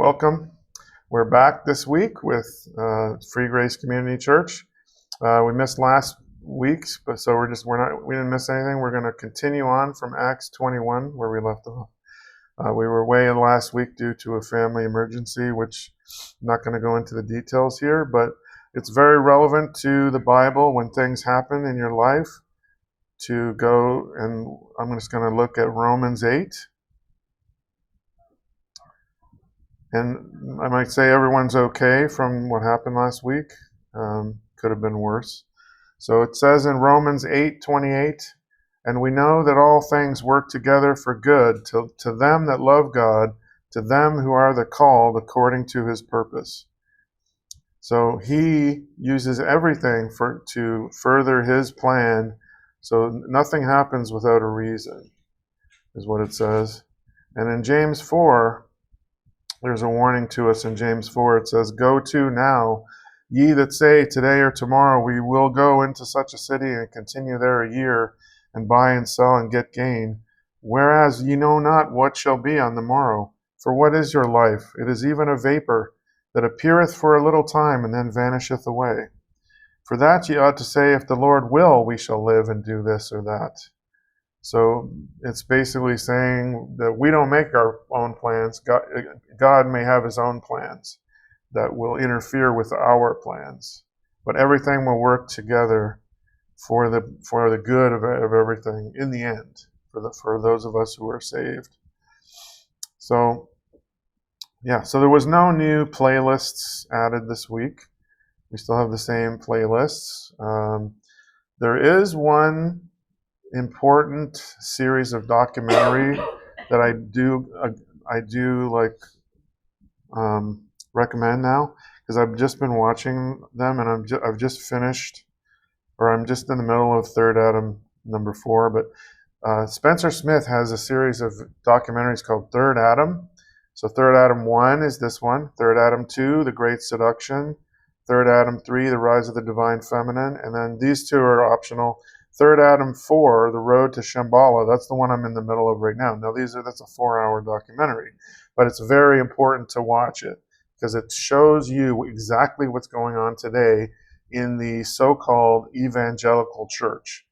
welcome. We're back this week with Free Grace Community Church. We missed last week's, but so we didn't miss anything. We're going to continue on from Acts 21 where we left off. We were away last week due to a family emergency, which I'm not going to go into the details here, but it's very relevant to the Bible when things happen in your life to go, and I'm just going to look at Romans 8. And I might say everyone's okay from what happened last week. Could have been worse. So it says in Romans 8:28, and we know that all things work together for good to them that love God, to them who are the called according to his purpose. So he uses everything to further his plan. So nothing happens without a reason, is what it says. And in James 4, there's a warning to us in James 4. It says, "Go to now, ye that say today or tomorrow we will go into such a city and continue there a year and buy and sell and get gain. Whereas ye know not what shall be on the morrow. For what is your life? It is even a vapor that appeareth for a little time and then vanisheth away. For that ye ought to say, if the Lord will, we shall live and do this or that." So it's basically saying that we don't make our own plans. God may have his own plans that will interfere with our plans. But everything will work together for the good of everything in the end, for those of us who are saved. So there was no new playlists added this week. We still have the same playlists. There is one important series of documentary that I do recommend now, because I've just been watching them, and I've just finished, or I'm just in the middle of Third Adam number 4. But Spencer Smith has a series of documentaries called Third Adam. So Third Adam 1 is this one. Third Adam 2, The Great Seduction. Third Adam 3, The Rise of the Divine Feminine. And then these two are optional. Third Adam 4, The Road to Shambhala, that's the one I'm in the middle of right now. Now that's a 4-hour documentary, but it's very important to watch it because it shows you exactly what's going on today in the so-called evangelical church,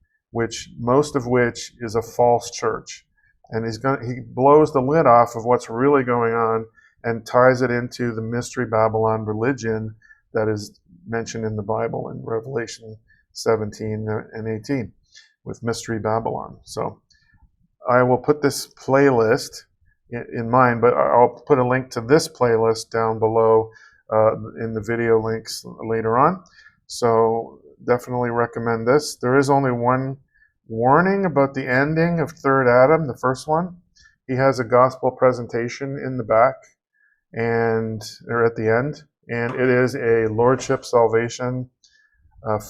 most of which is a false church. And he blows the lid off of what's really going on and ties it into the Mystery Babylon religion that is mentioned in the Bible in Revelation 17 and 18 with Mystery Babylon. So I will put this playlist in mind, but I'll put a link to this playlist down below in the video links later on. So definitely recommend this. There is only one warning about the ending of Third Adam, the first one. He has a gospel presentation in the back or at the end, and it is a lordship salvation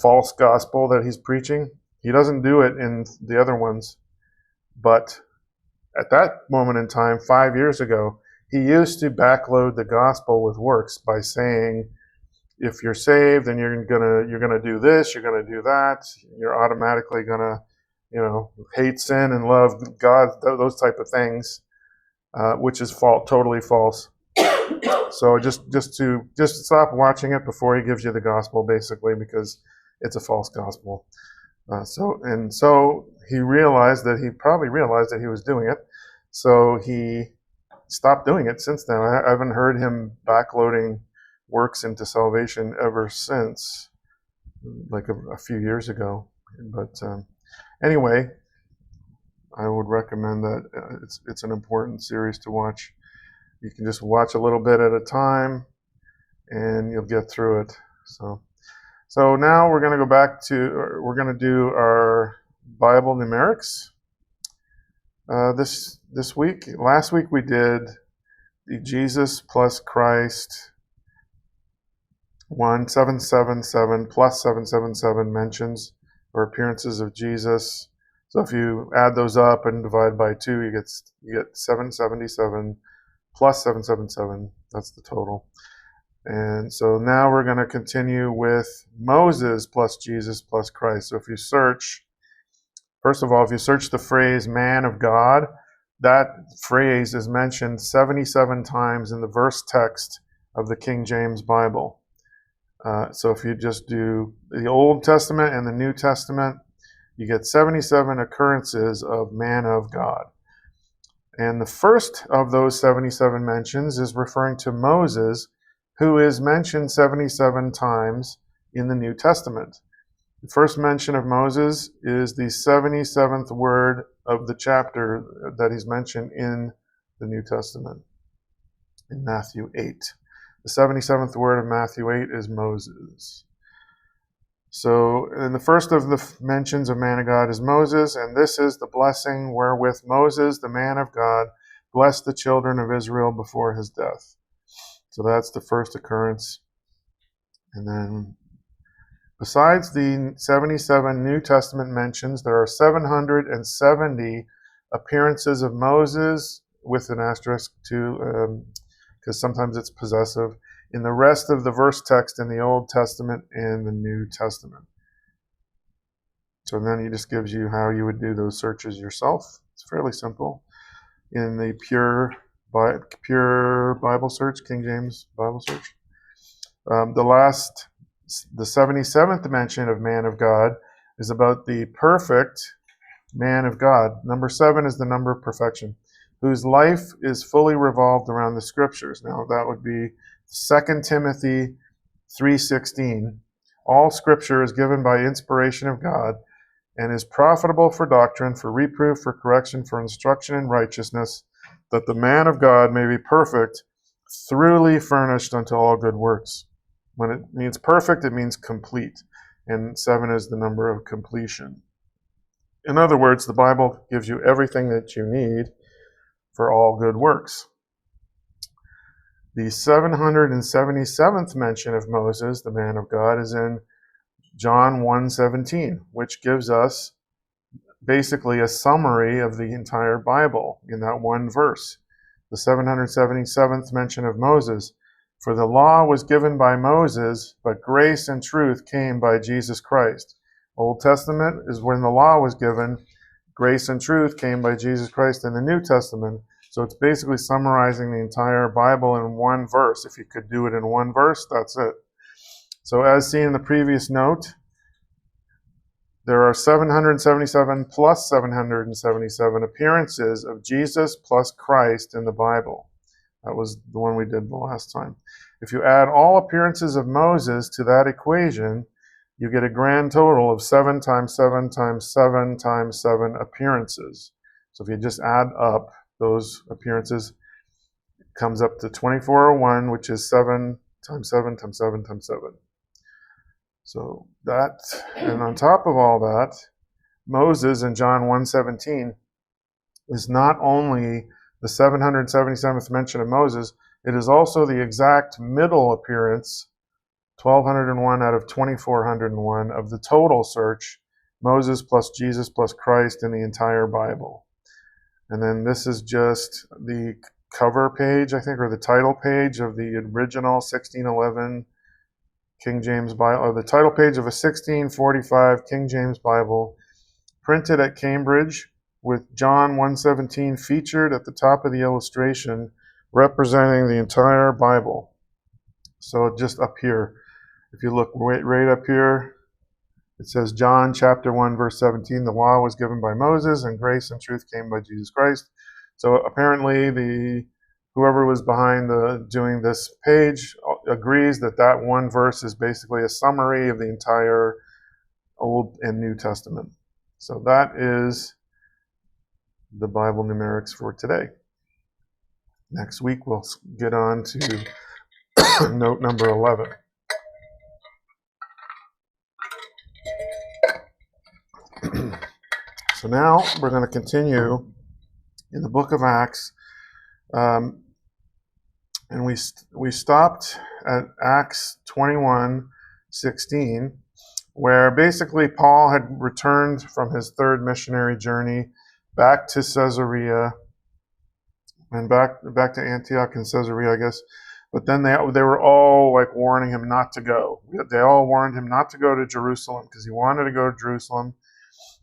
false gospel that he's preaching. He doesn't do it in the other ones, but at that moment in time, 5 years ago, he used to backload the gospel with works by saying, if you're saved, then you're gonna do this, you're gonna do that, you're automatically gonna, hate sin and love God, those type of things, which is totally false. So just stop watching it before he gives you the gospel, basically, because it's a false gospel. So he probably realized that he was doing it. So he stopped doing it since then. I haven't heard him backloading works into salvation ever since, like a few years ago. But anyway, I would recommend that. It's an important series to watch. You can just watch a little bit at a time, and you'll get through it. So now we're going to do our Bible numerics this week. Last week we did the Jesus plus Christ 777 plus 777 mentions or appearances of Jesus. So if you add those up and divide by 2, you get 777 plus 777. That's the total. And so now we're going to continue with Moses plus Jesus plus Christ. So if you search, first of all, if you search the phrase man of God, that phrase is mentioned 77 times in the verse text of the King James Bible. So if you just do the Old Testament and the New Testament, you get 77 occurrences of man of God. And the first of those 77 mentions is referring to Moses, who is mentioned 77 times in the New Testament. The first mention of Moses is the 77th word of the chapter that he's mentioned in the New Testament, in Matthew 8. The 77th word of Matthew 8 is Moses. So, and the first of the mentions of man of God is Moses, and this is the blessing wherewith Moses, the man of God, blessed the children of Israel before his death. So that's the first occurrence. And then, besides the 77 New Testament mentions, there are 770 appearances of Moses, with an asterisk too, because sometimes it's possessive, in the rest of the verse text in the Old Testament and the New Testament. So then he just gives you how you would do those searches yourself. It's fairly simple. In the pure Bible search, King James Bible search. The 77th mention of man of God is about the perfect man of God. Number 7 is the number of perfection, whose life is fully revolved around the Scriptures. Now that would be 2 Timothy 3:16. All Scripture is given by inspiration of God and is profitable for doctrine, for reproof, for correction, for instruction in righteousness, that the man of God may be perfect, thoroughly furnished unto all good works. When it means perfect, it means complete. And 7 is the number of completion. In other words, the Bible gives you everything that you need for all good works. The 777th mention of Moses, the man of God, is in John 1:17, which gives us basically a summary of the entire Bible in that one verse. The 777th mention of Moses, for the law was given by Moses, but grace and truth came by Jesus Christ. Old Testament is when the law was given. Grace and truth came by Jesus Christ in the New Testament. So it's basically summarizing the entire Bible in one verse. If you could do it in one verse, that's it. So as seen in the previous note, there are 777 plus 777 appearances of Jesus plus Christ in the Bible. That was the one we did the last time. If you add all appearances of Moses to that equation, you get a grand total of 7 times 7 times 7 times 7 appearances. So if you just add up those appearances, it comes up to 2401, which is 7 times 7 times 7 times 7. So that, and on top of all that, Moses in John 1:17 is not only the 777th mention of Moses, it is also the exact middle appearance, 1201 out of 2401 of the total search, Moses plus Jesus plus Christ in the entire Bible. And then this is just the cover page, I think, or the title page of the original 1611 King James Bible, or the title page of a 1645 King James Bible, printed at Cambridge, with John 1:17 featured at the top of the illustration, representing the entire Bible. So just up here, if you look right up here, it says John chapter 1 verse 17, the law was given by Moses and grace and truth came by Jesus Christ. So apparently whoever was behind doing this page agrees that that one verse is basically a summary of the entire Old and New Testament. So that is the Bible numerics for today. Next week we'll get on to note number 11. So now we're going to continue in the book of Acts, and we stopped at Acts 21:16, where basically Paul had returned from his third missionary journey back to Caesarea, and back to Antioch and Caesarea, I guess. But then they were all like warning him not to go. They all warned him not to go to Jerusalem because he wanted to go to Jerusalem.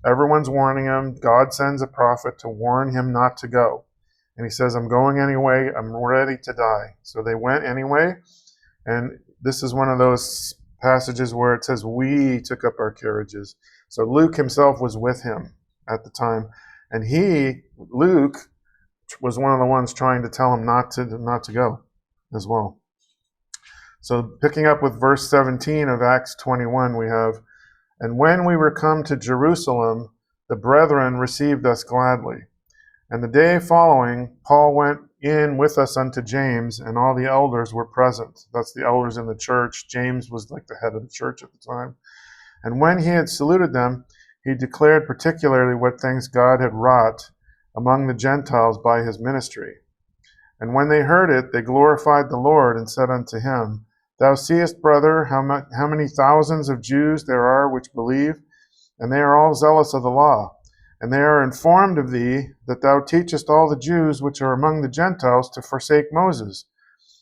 Everyone's warning him. God sends a prophet to warn him not to go. And he says, I'm going anyway. I'm ready to die. So they went anyway. And this is one of those passages where it says, we took up our carriages. So Luke himself was with him at the time. And Luke, was one of the ones trying to tell him not to go as well. So picking up with verse 17 of Acts 21, we have, and when we were come to Jerusalem, the brethren received us gladly. And the day following, Paul went in with us unto James, and all the elders were present. That's the elders in the church. James was like the head of the church at the time. And when he had saluted them, he declared particularly what things God had wrought among the Gentiles by his ministry. And when they heard it, they glorified the Lord and said unto him, Thou seest, brother, how many thousands of Jews there are which believe, and they are all zealous of the law. And they are informed of thee, that thou teachest all the Jews which are among the Gentiles to forsake Moses,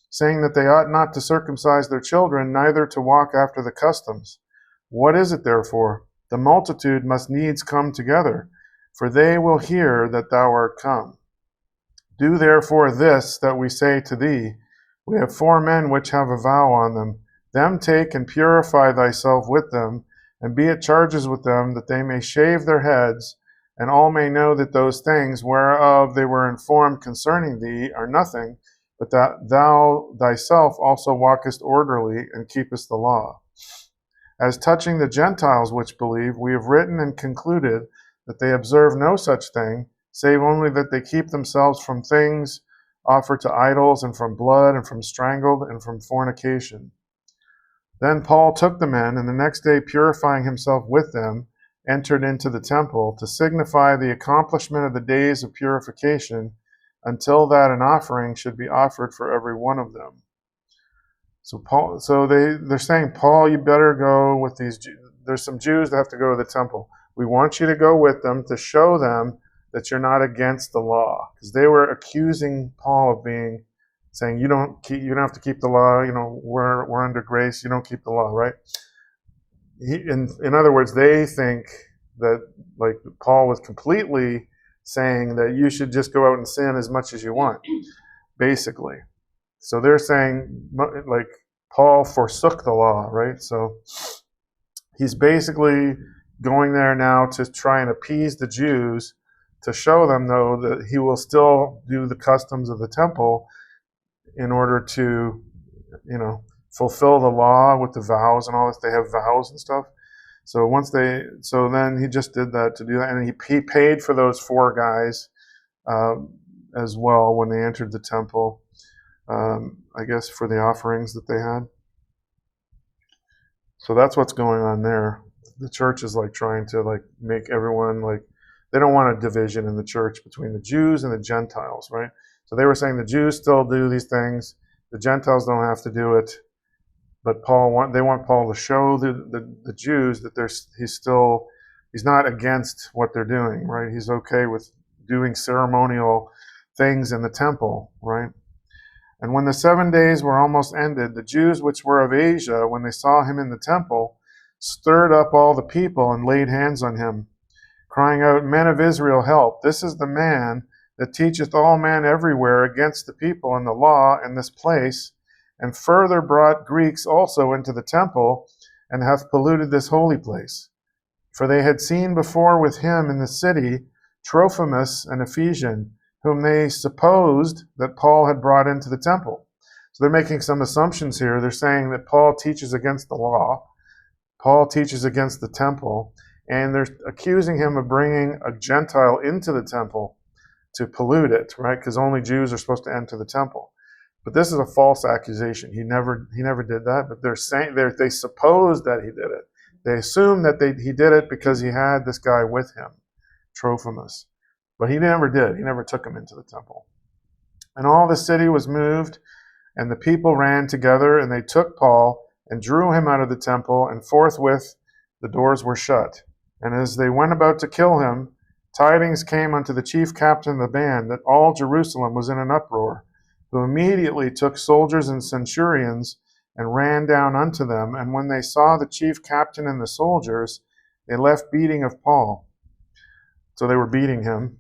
saying that they ought not to circumcise their children, neither to walk after the customs. What is it therefore? The multitude must needs come together, for they will hear that thou art come. Do therefore this that we say to thee. We have 4 men which have a vow on them. Them take and purify thyself with them, and be at charges with them, that they may shave their heads, and all may know that those things whereof they were informed concerning thee are nothing, but that thou thyself also walkest orderly and keepest the law. As touching the Gentiles which believe, we have written and concluded that they observe no such thing, save only that they keep themselves from things offered to idols, and from blood, and from strangled, and from fornication. Then Paul took the men, and the next day, purifying himself with them, entered into the temple to signify the accomplishment of the days of purification, until that an offering should be offered for every one of them. So they're saying, Paul, you better go with these Jews. There's some Jews that have to go to the temple. We want you to go with them to show them that you're not against the law, because they were accusing Paul of saying you don't have to keep the law. We're under grace. You don't keep the law, right? In other words, they think that like Paul was completely saying that you should just go out and sin as much as you want, basically. So they're saying like Paul forsook the law, right? So he's basically going there now to try and appease the Jews, to show them, though, that he will still do the customs of the temple in order to, fulfill the law with the vows and all this. They have vows and stuff. So then he just did that to do that, and he paid for those 4 guys as well when they entered the temple. I guess for the offerings that they had. So that's what's going on there. The church is like trying to like make everyone like, they don't want a division in the church between the Jews and the Gentiles, right? So they were saying the Jews still do these things, the Gentiles don't have to do it, but they want Paul to show the Jews that he's not against what they're doing, right? He's okay with doing ceremonial things in the temple, right? And when the 7 days were almost ended, the Jews which were of Asia, when they saw him in the temple, stirred up all the people and laid hands on him, crying out, Men of Israel, help! This is the man that teacheth all men everywhere against the people and the law in this place, and further brought Greeks also into the temple, and hath polluted this holy place. For they had seen before with him in the city Trophimus, an Ephesian, whom they supposed that Paul had brought into the temple. So they're making some assumptions here. They're saying that Paul teaches against the law. Paul teaches against the temple. And they're accusing him of bringing a Gentile into the temple to pollute it, right? Because only Jews are supposed to enter the temple. But this is a false accusation. He never did that. But they're saying they suppose that he did it. They assume that he did it because he had this guy with him, Trophimus. But he never did. He never took him into the temple. And all the city was moved, and the people ran together, and they took Paul and drew him out of the temple, and forthwith the doors were shut. And as they went about to kill him, tidings came unto the chief captain of the band that all Jerusalem was in an uproar, who immediately took soldiers and centurions and ran down unto them. And when they saw the chief captain and the soldiers, they left beating of Paul. So they were beating him.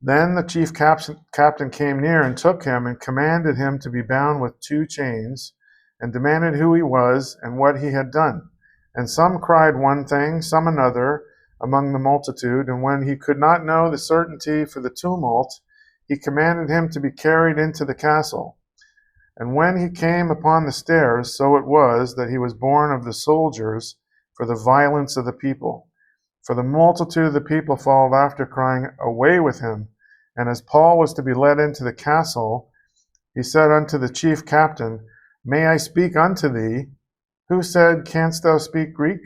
Then the chief captain came near and took him and commanded him to be bound with 2 chains, and demanded who he was and what he had done. And some cried one thing, some another, among the multitude. And when he could not know the certainty for the tumult, he commanded him to be carried into the castle. And when he came upon the stairs, so it was that he was borne of the soldiers for the violence of the people. For the multitude of the people followed after, crying, Away with him! And as Paul was to be led into the castle, he said unto the chief captain, May I speak unto thee? Who said, Canst thou speak Greek?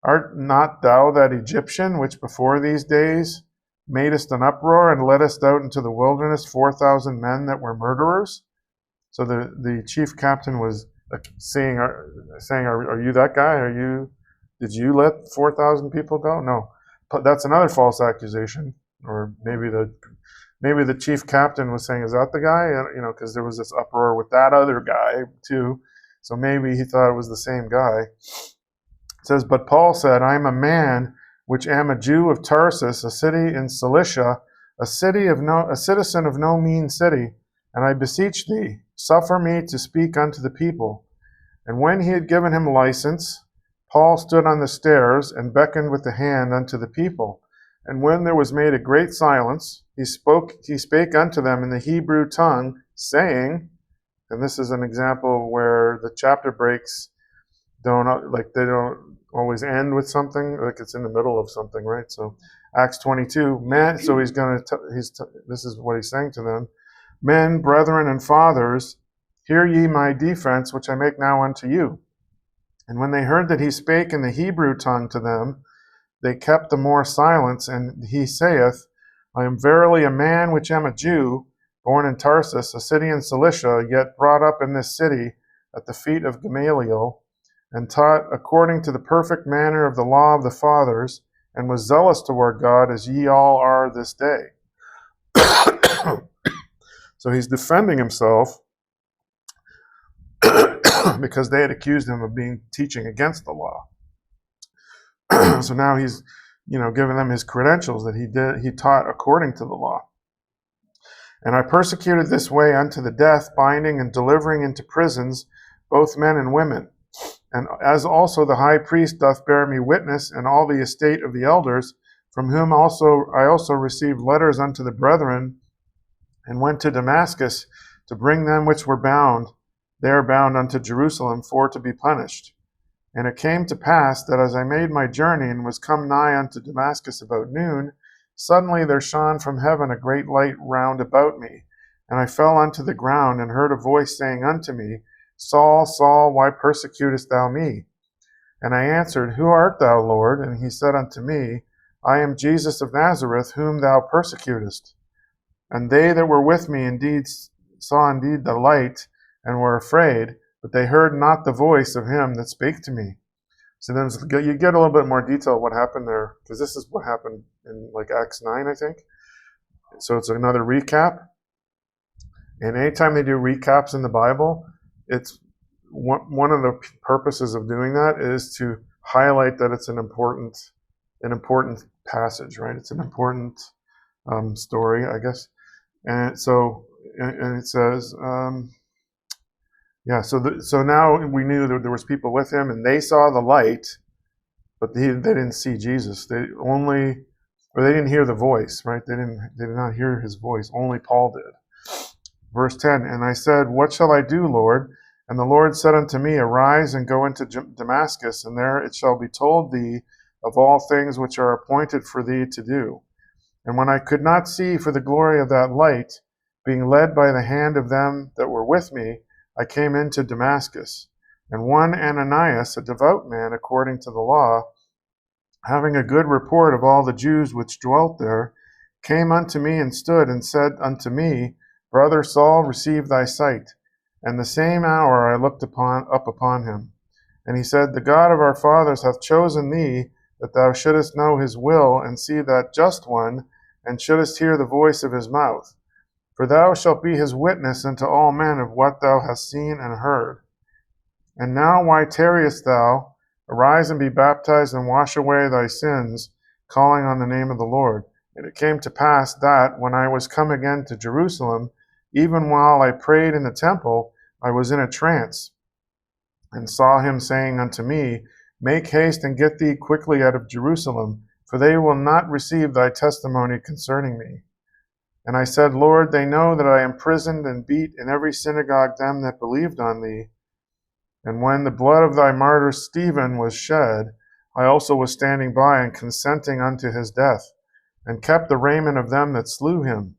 Art not thou that Egyptian, which before these days madest an uproar, and leddest out into the wilderness 4,000 men that were murderers? So the chief captain was saying, are you that guy? Did you let 4,000 people go? No. That's another false accusation. Or maybe the chief captain was saying, is that the guy? Because there was this uproar with that other guy too. So maybe he thought it was the same guy. It says, But Paul said, I am a man which am a Jew of Tarsus, a city in Cilicia, a citizen of no mean city, and I beseech thee, suffer me to speak unto the people. And when he had given him license, Paul stood on the stairs and beckoned with the hand unto the people. And when there was made a great silence, he spake unto them in the Hebrew tongue, saying, and this is an example where the chapter breaks they don't always end with something, like it's in the middle of something, right? So Acts 22, men. So this is what he's saying to them: Men, brethren, and fathers, hear ye my defense, which I make now unto you. And when they heard that he spake in the Hebrew tongue to them, they kept the more silence. And he saith, I am verily a man which am a Jew, born in Tarsus, a city in Cilicia, yet brought up in this city at the feet of Gamaliel, and taught according to the perfect manner of the law of the fathers, and was zealous toward God, as ye all are this day. So he's defending himself because they had accused him of teaching against the law. So now he's, giving them his credentials that he taught according to the law. And I persecuted this way unto the death, binding and delivering into prisons both men and women. And as also the high priest doth bear me witness, and all the estate of the elders, from whom I also received letters unto the brethren, and went to Damascus to bring them which were bound, there bound unto Jerusalem, for to be punished. And it came to pass that as I made my journey, and was come nigh unto Damascus about noon, suddenly there shone from heaven a great light round about me. And I fell unto the ground, and heard a voice saying unto me, Saul, Saul, why persecutest thou me? And I answered, Who art thou, Lord? And he said unto me, I am Jesus of Nazareth, whom thou persecutest. And they that were with me saw indeed the light, and were afraid, but they heard not the voice of him that spake to me. So then you get a little bit more detail of what happened there, because this is what happened in Acts 9, I think. So it's another recap. And anytime they do recaps in the Bible, it's one of the purposes of doing that is to highlight that it's an important passage, right? It's an important story, I guess. And so, and it says, so now we knew that there was people with him, and they saw the light, but they didn't see Jesus. They didn't hear the voice, right? They did not hear his voice. Only Paul did. Verse 10, And I said, What shall I do, Lord? And the Lord said unto me, Arise and go into Damascus, and there it shall be told thee of all things which are appointed for thee to do. And when I could not see for the glory of that light, being led by the hand of them that were with me, I came into Damascus. And one Ananias, a devout man according to the law, having a good report of all the Jews which dwelt there, came unto me and stood and said unto me, Brother Saul, receive thy sight. And the same hour I looked up upon him. And he said, The God of our fathers hath chosen thee, that thou shouldest know his will, and see that just one, and shouldest hear the voice of his mouth. For thou shalt be his witness unto all men of what thou hast seen and heard. And now why tarriest thou? Arise and be baptized, and wash away thy sins, calling on the name of the Lord. And it came to pass that, when I was come again to Jerusalem, even while I prayed in the temple, I was in a trance, and saw him saying unto me, Make haste and get thee quickly out of Jerusalem, for they will not receive thy testimony concerning me. And I said, Lord, they know that I imprisoned and beat in every synagogue them that believed on thee. And when the blood of thy martyr Stephen was shed, I also was standing by and consenting unto his death, and kept the raiment of them that slew him.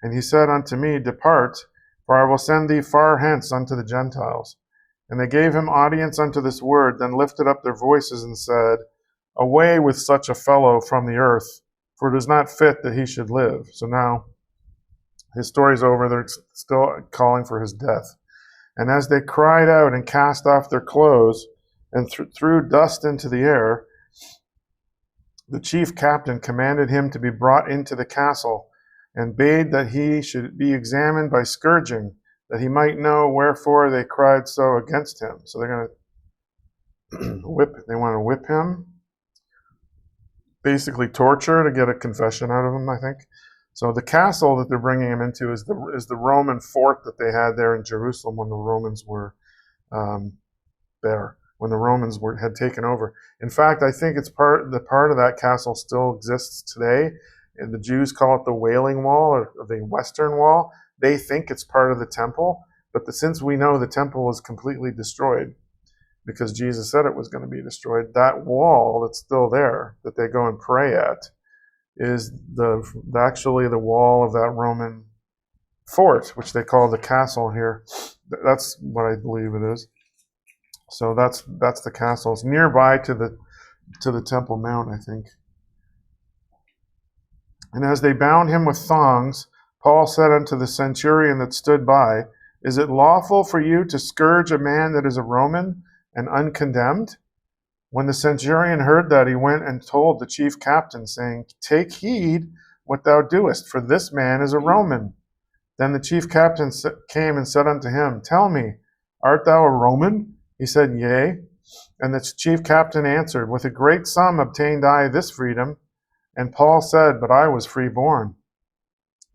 And he said unto me, Depart, for I will send thee far hence unto the Gentiles. And they gave him audience unto this word, then lifted up their voices and said, Away with such a fellow from the earth, for it is not fit that he should live. So now his story's over. They're still calling for his death. And as they cried out and cast off their clothes and threw dust into the air, the chief captain commanded him to be brought into the castle, and bade that he should be examined by scourging, that he might know wherefore they cried so against him. So they're going to they want to whip him, basically torture to get a confession out of him, I think. So the castle that they're bringing him into is the Roman fort that they had there in Jerusalem when the Romans were there, when the Romans had taken over. In fact, I think it's part of that castle still exists today. And the Jews call it the Wailing Wall, or the Western Wall. They think it's part of the temple, but since we know the temple was completely destroyed, because Jesus said it was going to be destroyed, that wall that's still there, that they go and pray at, is actually the wall of that Roman fort, which they call the castle here. That's what I believe it is. So that's the castle. It's nearby to the Temple Mount, I think. And as they bound him with thongs, Paul said unto the centurion that stood by, Is it lawful for you to scourge a man that is a Roman and uncondemned? When the centurion heard that, he went and told the chief captain, saying, Take heed what thou doest, for this man is a Roman. Then the chief captain came and said unto him, Tell me, art thou a Roman? He said, Yea. And the chief captain answered, With a great sum obtained I this freedom. And Paul said, But I was freeborn.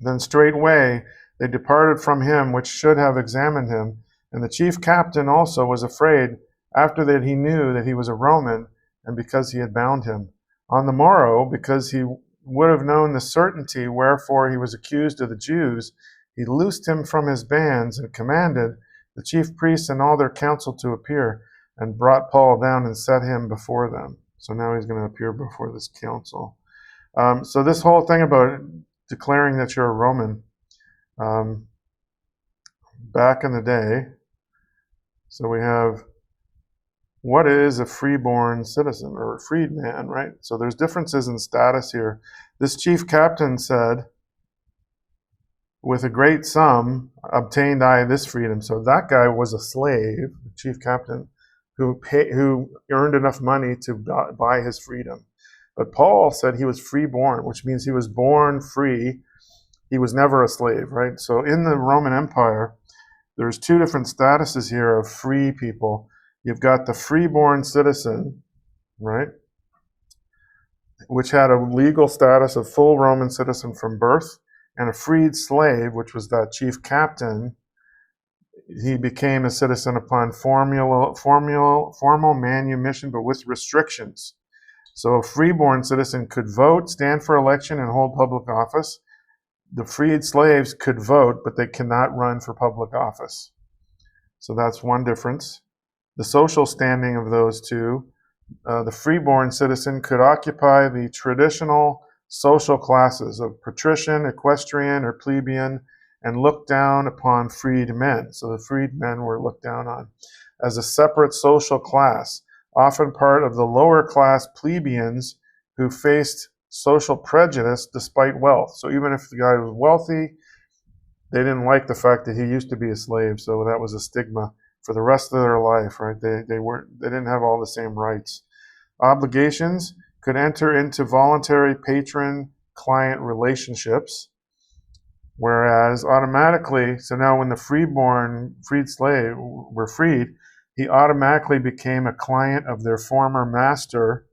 Then straightway they departed from him which should have examined him. And the chief captain also was afraid, after that he knew that he was a Roman, and because he had bound him. On the morrow, because he would have known the certainty wherefore he was accused of the Jews, he loosed him from his bands, and commanded the chief priests and all their council to appear, and brought Paul down and set him before them. So now he's going to appear before this council. So this whole thing about declaring that you're a Roman, back in the day, so we have, what is a freeborn citizen or a freedman, right? So there's differences in status here. This chief captain said, with a great sum obtained I this freedom. So that guy was a slave, the chief captain, who earned enough money to buy his freedom. But Paul said he was freeborn, which means he was born free. He was never a slave, right? So in the Roman Empire, there's two different statuses here of free people. You've got the freeborn citizen, right, which had a legal status of full Roman citizen from birth, and a freed slave, which was that chief captain. He became a citizen upon formal manumission, but with restrictions. So a freeborn citizen could vote, stand for election, and hold public office. The freed slaves could vote, but they cannot run for public office. So that's one difference. The social standing of those two, the freeborn citizen could occupy the traditional social classes of patrician, equestrian, or plebeian, and look down upon freed men. So the freed men were looked down on as a separate social class, often part of the lower class plebeians who faced social prejudice despite wealth. So even if the guy was wealthy, they didn't like the fact that he used to be a slave, so that was a stigma for the rest of their life, right? They didn't have all the same rights. Obligations could enter into voluntary patron-client relationships, whereas automatically, so now when the freed slave were freed, he automatically became a client of their former master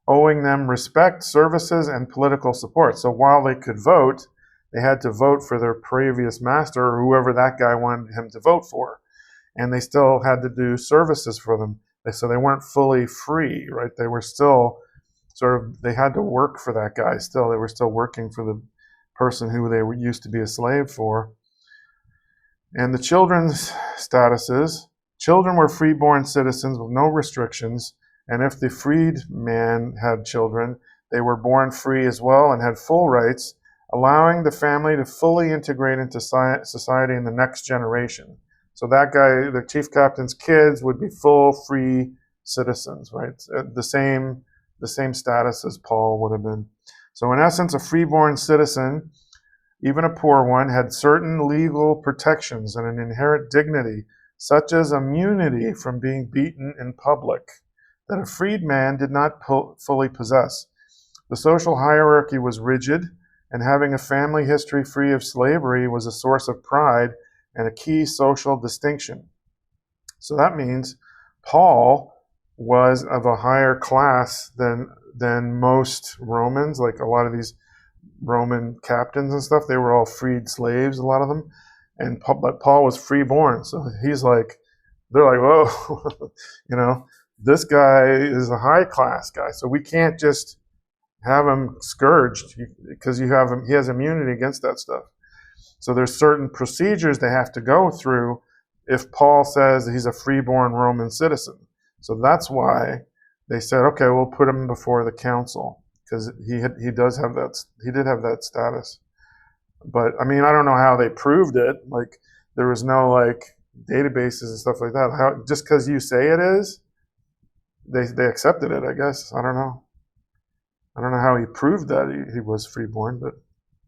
owing them respect, services, and political support. So while they could vote, they had to vote for their previous master or whoever that guy wanted him to vote for. And they still had to do services for them. So they weren't fully free, right? They were still they had to work for that guy still. They were still working for the person who they used to be a slave for. And the children's statuses, children were freeborn citizens with no restrictions, and if the freed man had children, they were born free as well and had full rights, allowing the family to fully integrate into society in the next generation. So that guy, the chief captain's kids, would be full free citizens, right? The same status as Paul would have been. So in essence, a freeborn citizen, even a poor one, had certain legal protections and an inherent dignity, such as immunity from being beaten in public, that a freed man did not fully possess. The social hierarchy was rigid, and having a family history free of slavery was a source of pride and a key social distinction. So that means Paul was of a higher class than most Romans. Like a lot of these Roman captains and stuff, they were all freed slaves, a lot of them. But Paul was freeborn, so he's like, they're like, whoa, this guy is a high class guy, so we can't just have him scourged because he has immunity against that stuff. So there's certain procedures they have to go through if Paul says he's a freeborn Roman citizen. So that's why they said, okay, we'll put him before the council, because he did have that status. But I mean, I don't know how they proved it. Like, there was no databases and stuff like that. Just because you say it is, they accepted it, I guess. I don't know how he proved that he was freeborn, but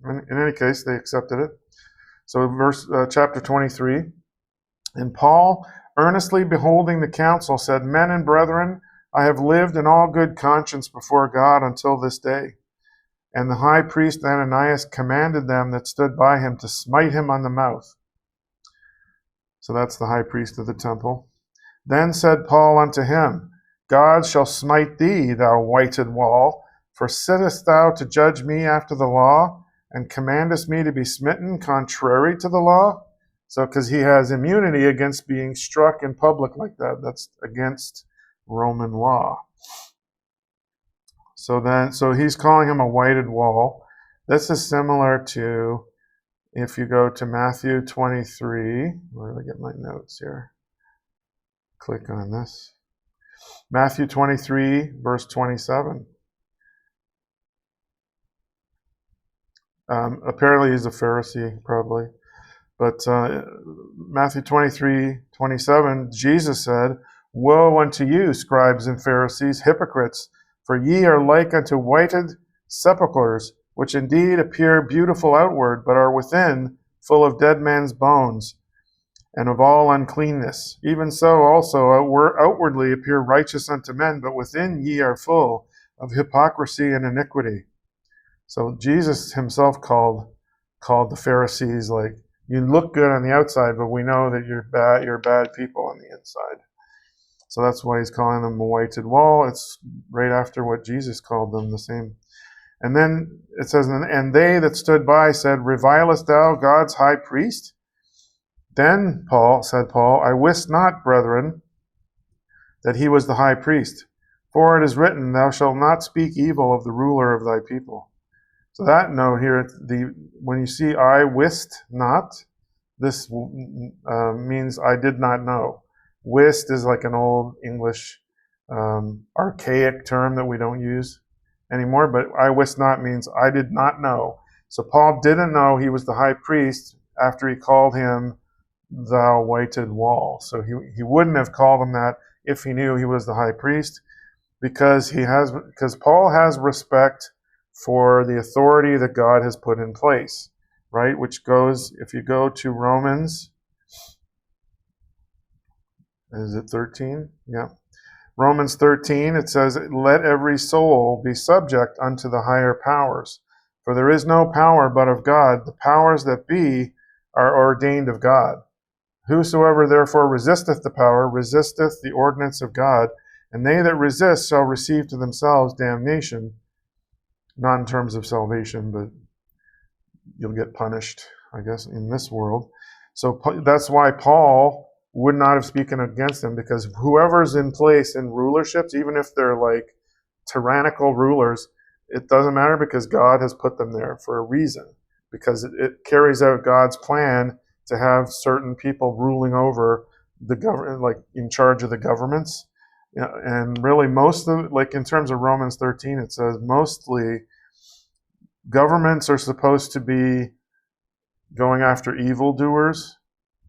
in any case, they accepted it. So chapter 23, and Paul, earnestly beholding the council, said, Men and brethren, I have lived in all good conscience before God until this day. And the high priest Ananias commanded them that stood by him to smite him on the mouth. So that's the high priest of the temple. Then said Paul unto him, God shall smite thee, thou whited wall, for sittest thou to judge me after the law, and commandest me to be smitten contrary to the law? So, because he has immunity against being struck in public like that. That's against Roman law. So he's calling him a whited wall. This is similar to, if you go to Matthew 23, where do I get my notes here? Click on this. Matthew 23, verse 27. Apparently he's a Pharisee, probably. But Matthew 23:27, Jesus said, Woe unto you, scribes and Pharisees, hypocrites, for ye are like unto whited sepulchres, which indeed appear beautiful outward, but are within full of dead men's bones, and of all uncleanness. Even so also outwardly appear righteous unto men, but within ye are full of hypocrisy and iniquity. So Jesus himself called the Pharisees, like, you look good on the outside, but we know that you're bad people on the inside. So that's why he's calling them a whited wall. It's right after what Jesus called them, the same. And then it says, and they that stood by said, Revilest thou God's high priest? Then said Paul, I wist not, brethren, that he was the high priest. For it is written, Thou shalt not speak evil of the ruler of thy people. So that note here, when you see I wist not, this means I did not know. Wist is like an old English archaic term that we don't use anymore, but I wist not means I did not know. So Paul didn't know he was the high priest after he called him thou whited wall. So he wouldn't have called him that if he knew he was the high priest, because Paul has respect for the authority that God has put in place, right? Which goes, if you go to Romans, is it 13? Yeah. Romans 13, it says, Let every soul be subject unto the higher powers. For there is no power but of God. The powers that be are ordained of God. Whosoever therefore resisteth the power, resisteth the ordinance of God, And they that resist shall receive to themselves damnation, not in terms of salvation, but you'll get punished, I guess, in this world. So that's why Paul would not have spoken against them, because whoever's in place in rulerships, even if they're like tyrannical rulers, it doesn't matter, because God has put them there for a reason, because it carries out God's plan to have certain people ruling over the government, like in charge of the governments. And really most of, like in terms of Romans 13, it says mostly governments are supposed to be going after evildoers.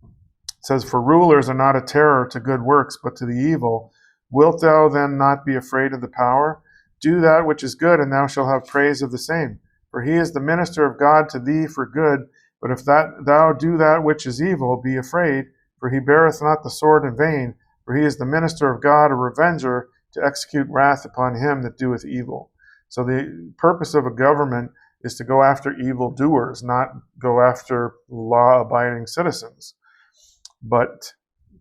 It says, for rulers are not a terror to good works, but to the evil. Wilt thou then not be afraid of the power? Do that which is good, and thou shalt have praise of the same. For he is the minister of God to thee for good. But if thou do that which is evil, be afraid, for he beareth not the sword in vain. For he is the minister of God, a revenger, to execute wrath upon him that doeth evil. So the purpose of a government is to go after evildoers, not go after law-abiding citizens. But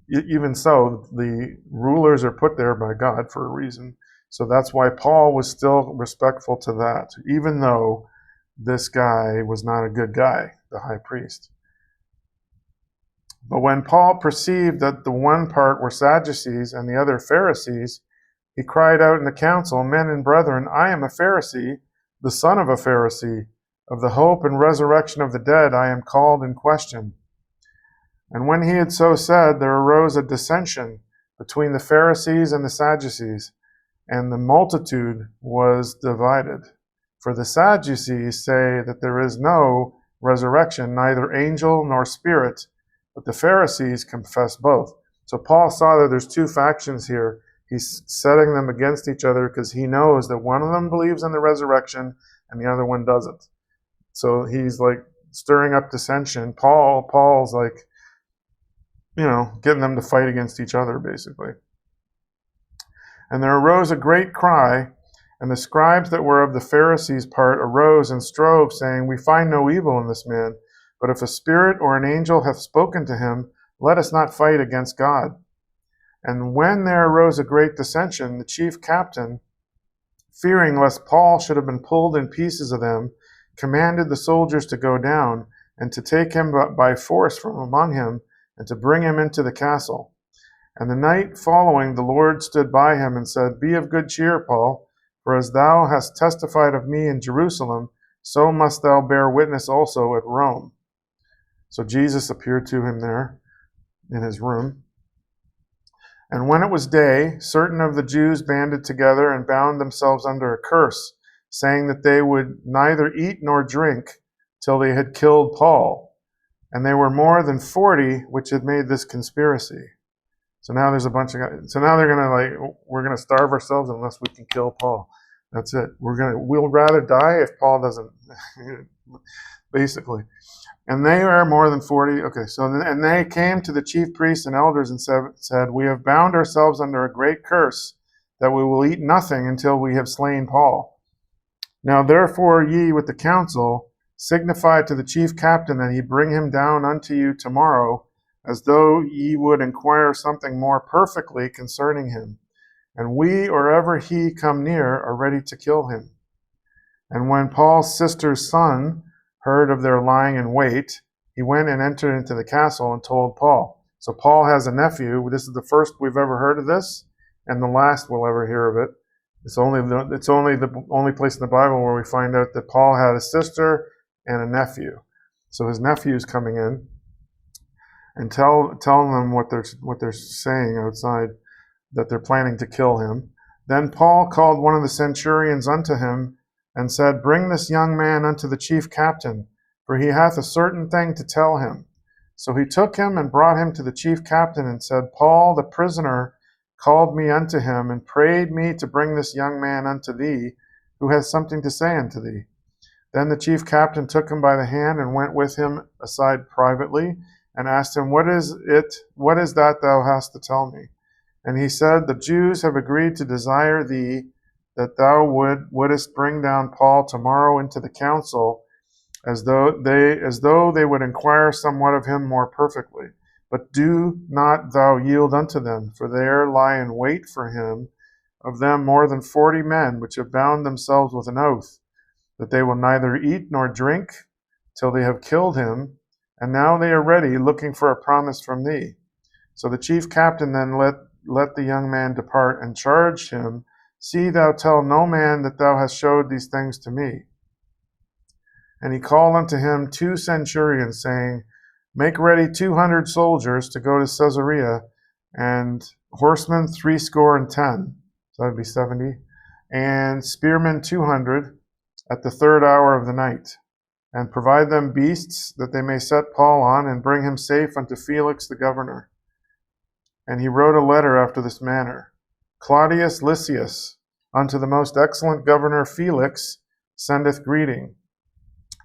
even so, the rulers are put there by God for a reason. So that's why Paul was still respectful to that, even though this guy was not a good guy, the high priest. But when Paul perceived that the one part were Sadducees and the other Pharisees, he cried out in the council, Men and brethren, I am a Pharisee, the son of a Pharisee. Of the hope and resurrection of the dead I am called in question. And when he had so said, there arose a dissension between the Pharisees and the Sadducees, and the multitude was divided. For the Sadducees say that there is no resurrection, neither angel nor spirit, but the Pharisees confess both. So Paul saw that there's two factions here. He's setting them against each other because he knows that one of them believes in the resurrection and the other one doesn't. So he's like stirring up dissension. Paul's like, getting them to fight against each other, basically. And there arose a great cry, and the scribes that were of the Pharisees' part arose and strove, saying, We find no evil in this man, but if a spirit or an angel hath spoken to him, let us not fight against God. And when there arose a great dissension, the chief captain, fearing lest Paul should have been pulled in pieces of them, commanded the soldiers to go down, and to take him by force from among him, and to bring him into the castle. And the night following, the Lord stood by him and said, Be of good cheer, Paul, for as thou hast testified of me in Jerusalem, so must thou bear witness also at Rome. So Jesus appeared to him there in his room. And when it was day, certain of the Jews banded together and bound themselves under a curse, saying that they would neither eat nor drink till they had killed Paul. And they were more than 40 which had made this conspiracy. So now there's a bunch of guys. So now they're we're gonna starve ourselves unless we can kill Paul. That's it. We'll rather die if Paul doesn't, basically. And they are more than 40. Okay, and they came to the chief priests and elders and said, We have bound ourselves under a great curse, that we will eat nothing until we have slain Paul. Now therefore ye with the council signify to the chief captain that he bring him down unto you tomorrow, as though ye would inquire something more perfectly concerning him. And we, or ever he come near, are ready to kill him. And when Paul's sister's son heard of their lying in wait, he went and entered into the castle and told Paul. So Paul has a nephew. This is the first we've ever heard of this, and the last we'll ever hear of it. It's only the only place in the Bible where we find out that Paul had a sister and a nephew. So his nephew's coming in and telling them what they're saying outside, that they're planning to kill him. Then Paul called one of the centurions unto him and said, Bring this young man unto the chief captain, for he hath a certain thing to tell him. So he took him and brought him to the chief captain and said, Paul the prisoner called me unto him and prayed me to bring this young man unto thee, who has something to say unto thee. Then the chief captain took him by the hand and went with him aside privately and asked him, What is that thou hast to tell me? And he said, The Jews have agreed to desire thee that thou wouldest bring down Paul tomorrow into the council, as though they would inquire somewhat of him more perfectly. But do not thou yield unto them, for there lie in wait for him of them more than 40 men, which have bound themselves with an oath, that they will neither eat nor drink till they have killed him, and now they are ready, looking for a promise from thee. So the chief captain then let the young man depart, and charged him, See thou tell no man that thou hast showed these things to me. And he called unto him 2 centurions, saying, Make ready 200 soldiers to go to Caesarea, and horsemen 70, so that would be 70, and spearmen 200 at the 3rd hour of the night. And provide them beasts, that they may set Paul on, and bring him safe unto Felix the governor. And he wrote a letter after this manner. Claudius Lysias, unto the most excellent governor Felix, sendeth greeting.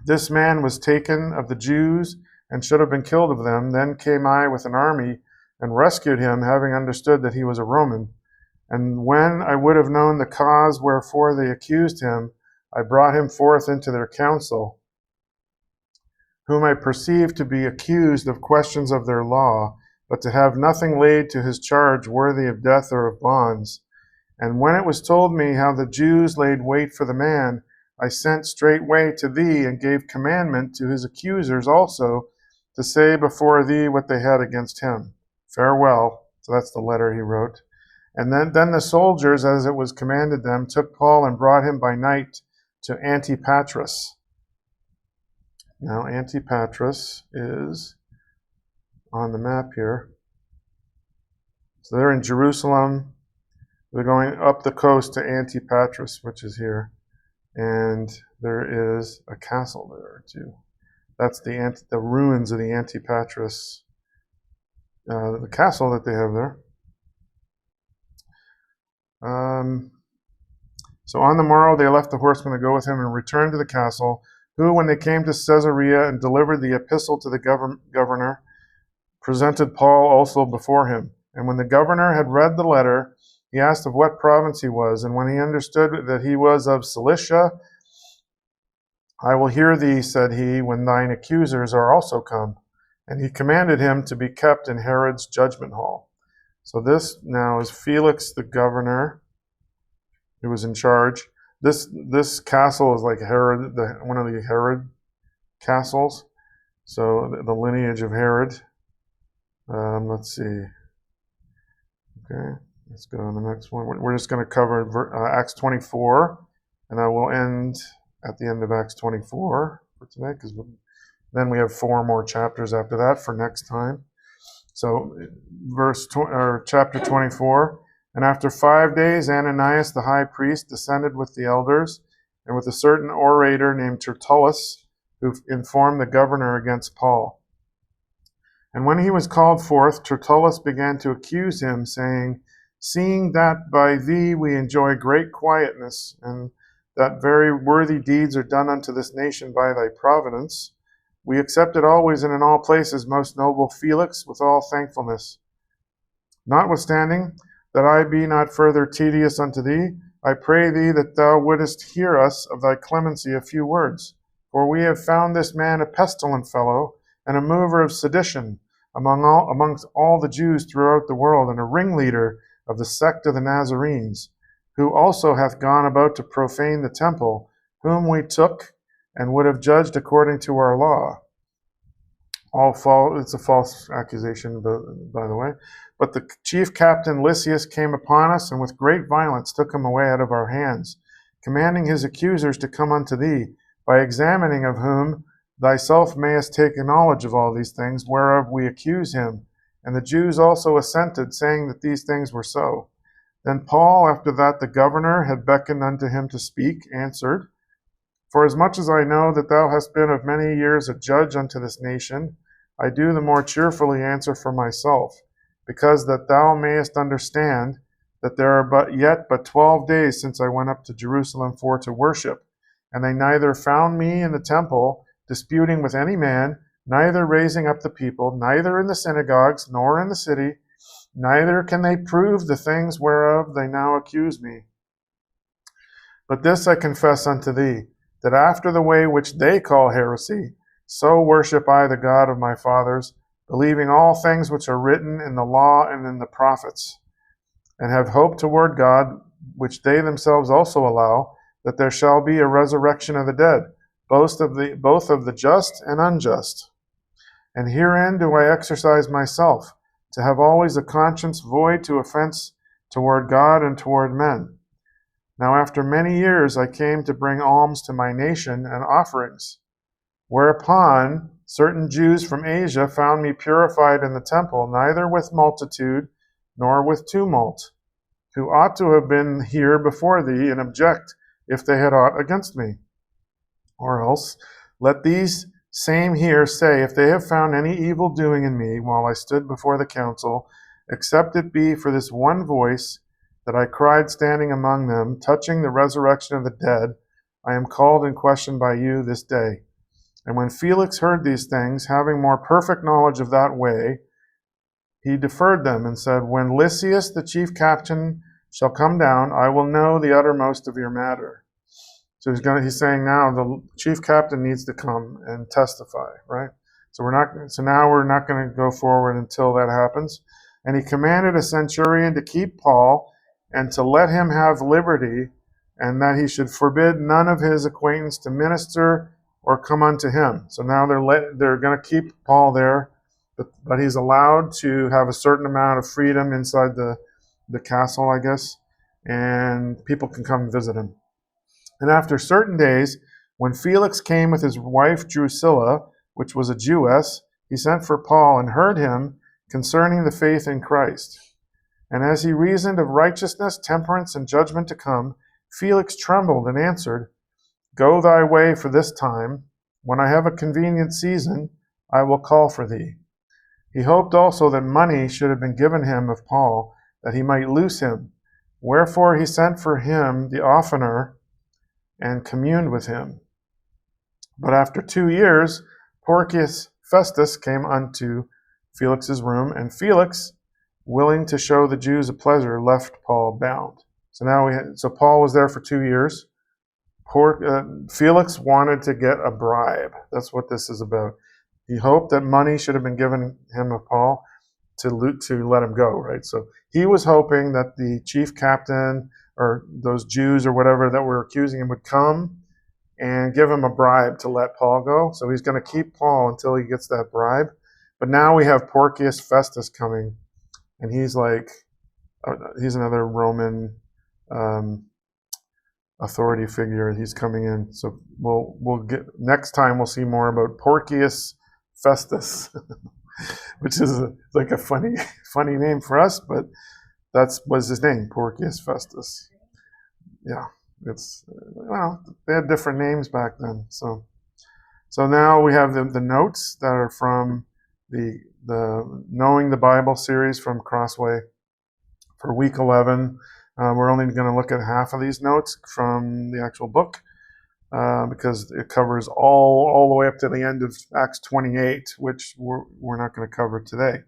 This man was taken of the Jews, and should have been killed of them. Then came I with an army, and rescued him, having understood that he was a Roman. And when I would have known the cause wherefore they accused him, I brought him forth into their council, whom I perceived to be accused of questions of their law, but to have nothing laid to his charge worthy of death or of bonds. And when it was told me how the Jews laid wait for the man, I sent straightway to thee, and gave commandment to his accusers also to say before thee what they had against him. Farewell. So that's the letter he wrote. And then the soldiers, as it was commanded them, took Paul and brought him by night to Antipatris. Now, Antipatris is on the map here. So they're in Jerusalem. They're going up the coast to Antipatris, which is here. And there is a castle there, too. That's the ruins of the Antipatris, the castle that they have there. So on the morrow they left the horsemen to go with him and returned to the castle, who, when they came to Caesarea and delivered the epistle to the governor, presented Paul also before him. And when the governor had read the letter, he asked of what province he was. And when he understood that he was of Cilicia, I will hear thee, said he, when thine accusers are also come. And he commanded him to be kept in Herod's judgment hall. So this now is Felix the governor, who was in charge. This castle is like Herod, one of the Herod castles. So the lineage of Herod. Let's see. Okay, let's go on the next one. We're just going to cover Acts 24, and I will end at the end of Acts 24 for today, because then we have 4 more chapters after that for next time. So, chapter 24. And after 5 days, Ananias the high priest descended with the elders, and with a certain orator named Tertullus, who informed the governor against Paul. And when he was called forth, Tertullus began to accuse him, saying, Seeing that by thee we enjoy great quietness, and that very worthy deeds are done unto this nation by thy providence, we accept it always and in all places, most noble Felix, with all thankfulness. Notwithstanding, that I be not further tedious unto thee, I pray thee that thou wouldest hear us of thy clemency a few words. For we have found this man a pestilent fellow, and a mover of sedition amongst all the Jews throughout the world, and a ringleader of the sect of the Nazarenes, who also hath gone about to profane the temple, whom we took and would have judged according to our law. It's a false accusation, by the way. But the chief captain Lysias came upon us, and with great violence took him away out of our hands, commanding his accusers to come unto thee, by examining of whom thyself mayest take a knowledge of all these things, whereof we accuse him. And the Jews also assented, saying that these things were so. Then Paul, after that the governor had beckoned unto him to speak, answered, Forasmuch as I know that thou hast been of many years a judge unto this nation, I do the more cheerfully answer for myself, because that thou mayest understand that there are yet but 12 days since I went up to Jerusalem for to worship, and they neither found me in the temple disputing with any man, neither raising up the people, neither in the synagogues, nor in the city, neither can they prove the things whereof they now accuse me. But this I confess unto thee, that after the way which they call heresy, so worship I the God of my fathers, believing all things which are written in the law and in the prophets, and have hope toward God, which they themselves also allow, that there shall be a resurrection of the dead, both of the just and unjust. And herein do I exercise myself, to have always a conscience void to offense toward God and toward men. Now after many years I came to bring alms to my nation and offerings. Whereupon certain Jews from Asia found me purified in the temple, neither with multitude nor with tumult, who ought to have been here before thee and object if they had aught against me. Or else, let these same here say, if they have found any evil doing in me while I stood before the council, except it be for this one voice that I cried standing among them, touching the resurrection of the dead, I am called in question by you this day. And when Felix heard these things, having more perfect knowledge of that way, he deferred them and said, when Lysias the chief captain shall come down, I will know the uttermost of your matter. So he's saying now the chief captain needs to come and testify, right? So now we're not going to go forward until that happens. And he commanded a centurion to keep Paul and to let him have liberty, and that he should forbid none of his acquaintance to minister or come unto him. So now they're going to keep Paul there, but he's allowed to have a certain amount of freedom inside the castle, I guess, and people can come visit him. And after certain days, when Felix came with his wife Drusilla, which was a Jewess, he sent for Paul and heard him concerning the faith in Christ. And as he reasoned of righteousness, temperance, and judgment to come, Felix trembled and answered, Go thy way for this time. When I have a convenient season, I will call for thee. He hoped also that money should have been given him of Paul, that he might loose him. Wherefore he sent for him the oftener, and communed with him. But after 2 years, Porcius Festus came unto Felix's room, and Felix, willing to show the Jews a pleasure, left Paul bound. So Paul was there for 2 years. Felix wanted to get a bribe. That's what this is about. He hoped that money should have been given him of Paul to let him go, right? So he was hoping that the chief captain or those Jews or whatever that were accusing him would come and give him a bribe to let Paul go. So he's going to keep Paul until he gets that bribe. But now we have Porcius Festus coming, and he's another Roman authority figure. He's coming in. So we'll get next time we'll see more about Porcius Festus, which is like a funny name for us, but was his name, Porcius Festus. Yeah, they had different names back then. So now we have the notes that are from the Knowing the Bible series from Crossway for week 11. We're only going to look at half of these notes from the actual book because it covers all the way up to the end of Acts 28, which we're not going to cover today.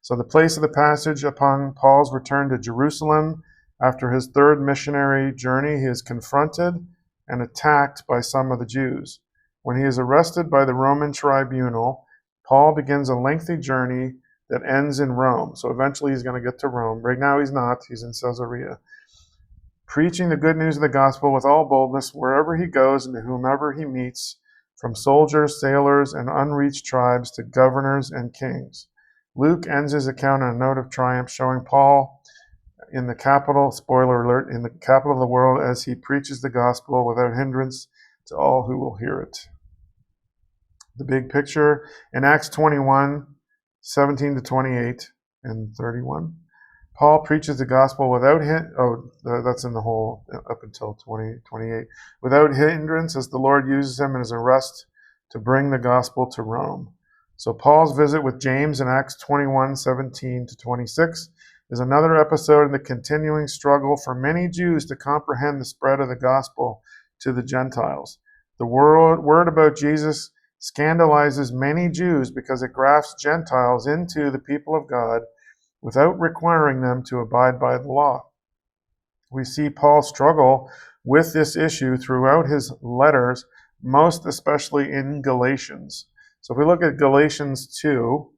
So the place of the passage: upon Paul's return to Jerusalem after his third missionary journey, he is confronted and attacked by some of the Jews. When he is arrested by the Roman tribunal, Paul begins a lengthy journey that ends in Rome. So eventually he's going to get to Rome. Right now he's not. He's in Caesarea. Preaching the good news of the gospel with all boldness wherever he goes and to whomever he meets, from soldiers, sailors, and unreached tribes to governors and kings. Luke ends his account on a note of triumph, showing Paul in the capital, spoiler alert, in the capital of the world as he preaches the gospel without hindrance to all who will hear it. The big picture in Acts 21, 17 to 28 and 31. Paul preaches the gospel without that's in the whole up until 28. Without hindrance, as the Lord uses him in his arrest to bring the gospel to Rome. So Paul's visit with James in Acts 21, 17 to 26 is another episode in the continuing struggle for many Jews to comprehend the spread of the gospel to the Gentiles. The word about Jesus scandalizes many Jews because it grafts Gentiles into the people of God without requiring them to abide by the law. We see Paul struggle with this issue throughout his letters, most especially in Galatians. So if we look at Galatians 2,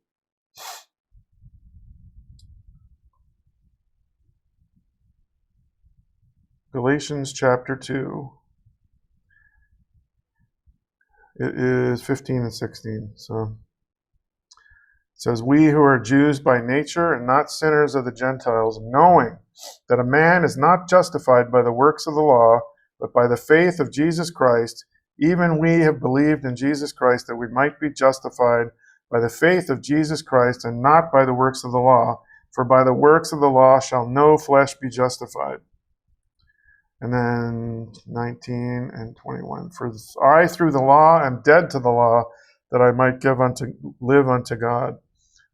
Galatians chapter 2. It is 15 and 16. So it says, "We who are Jews by nature and not sinners of the Gentiles, knowing that a man is not justified by the works of the law, but by the faith of Jesus Christ, even we have believed in Jesus Christ that we might be justified by the faith of Jesus Christ and not by the works of the law. For by the works of the law shall no flesh be justified." And then 19 and 21. "For I through the law am dead to the law, that I might live unto God.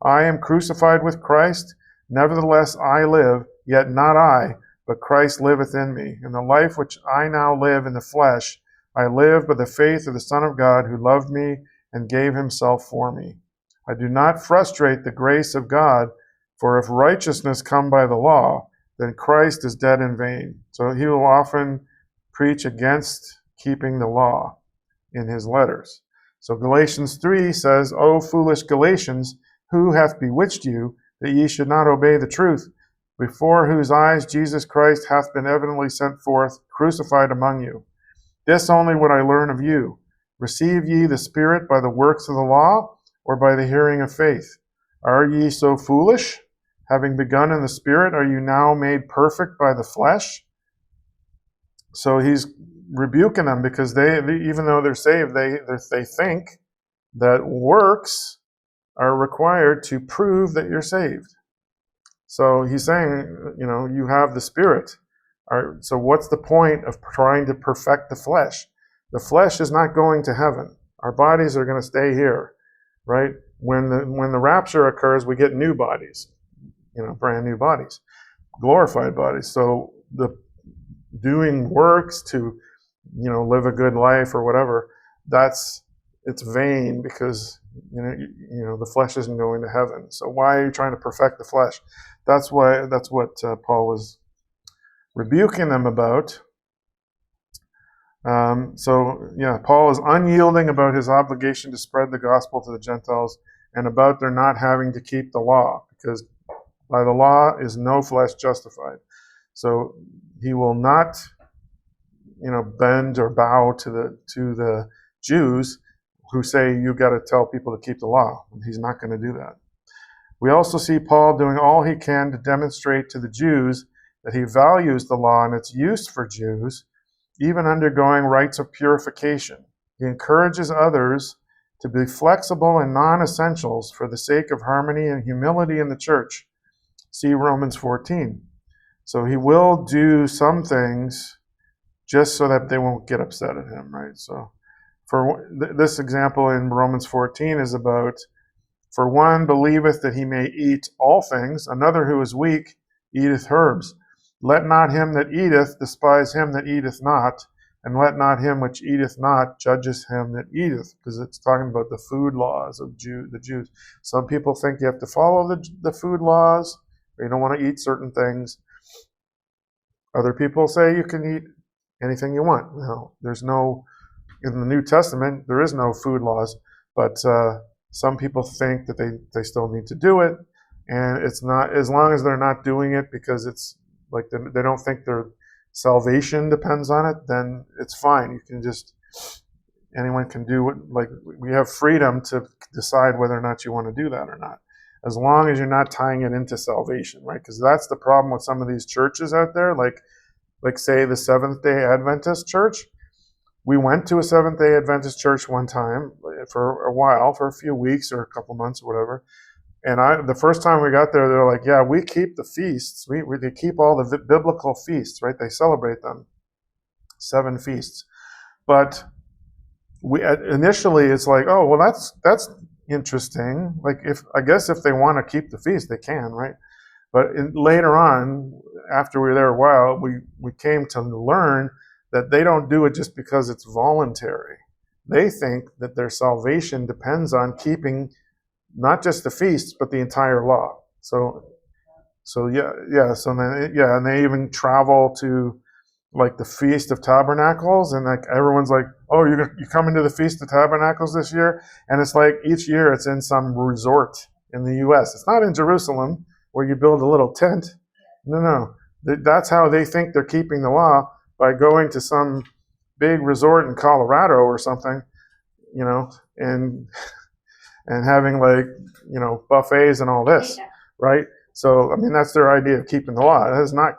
I am crucified with Christ, nevertheless I live, yet not I, but Christ liveth in me. And the life which I now live in the flesh, I live by the faith of the Son of God, who loved me and gave himself for me. I do not frustrate the grace of God, for if righteousness come by the law, then Christ is dead in vain." So he will often preach against keeping the law in his letters. So Galatians 3 says, "O foolish Galatians, who hath bewitched you, that ye should not obey the truth, before whose eyes Jesus Christ hath been evidently sent forth, crucified among you? This only would I learn of you. Receive ye the Spirit by the works of the law, or by the hearing of faith? Are ye so foolish? Having begun in the Spirit, are you now made perfect by the flesh?" So he's rebuking them because they even though they're saved, they think that works are required to prove that you're saved. So he's saying, you have the Spirit. So what's the point of trying to perfect the flesh? The flesh is not going to heaven. Our bodies are going to stay here, right? When the rapture occurs, we get new bodies. Brand new bodies, glorified bodies. So the doing works to, live a good life or whatever, it's vain because, the flesh isn't going to heaven. So why are you trying to perfect the flesh? That's what Paul was rebuking them about. Paul is unyielding about his obligation to spread the gospel to the Gentiles and about their not having to keep the law, because by the law is no flesh justified. So he will not, bend or bow to the Jews who say you've got to tell people to keep the law. He's not going to do that. We also see Paul doing all he can to demonstrate to the Jews that he values the law and its use for Jews, even undergoing rites of purification. He encourages others to be flexible in non-essentials for the sake of harmony and humility in the church. See Romans 14. So he will do some things just so that they won't get upset at him, right? So for this example in Romans 14 is about, "For one believeth that he may eat all things, another who is weak eateth herbs. Let not him that eateth despise him that eateth not, and let not him which eateth not judges him that eateth," because it's talking about the food laws of the Jews. Some people think you have to follow the food laws, or you don't want to eat certain things. Other people say you can eat anything you want. No, in the New Testament, there is no food laws, but some people think that they still need to do it, and it's not, as long as they're not doing it because it's like they don't think their salvation depends on it, then it's fine. Anyone can do it. Like, we have freedom to decide whether or not you want to do that or not, as long as you're not tying it into salvation, right? Because that's the problem with some of these churches out there, like say the Seventh-day Adventist Church. We went to a Seventh-day Adventist church one time for a while, for a few weeks or a couple months or whatever. And the first time we got there, they're like, "Yeah, we keep the feasts. They keep all the biblical feasts, right? They celebrate them, 7 feasts." But initially, it's like, "Oh, well, that's interesting. Like, if they want to keep the feast, they can, right?" But later on, after we were there a while, we came to learn that they don't do it just because it's voluntary. They think that their salvation depends on keeping not just the feasts, but the entire law. So and they even travel to like the Feast of Tabernacles, and like everyone's like, "Oh, you coming to the Feast of Tabernacles this year?" And it's like each year it's in some resort in the U.S. It's not in Jerusalem where you build a little tent. No. That's how they think they're keeping the law, by going to some big resort in Colorado or something, and having buffets and all this, right? So I mean, that's their idea of keeping the law. That is not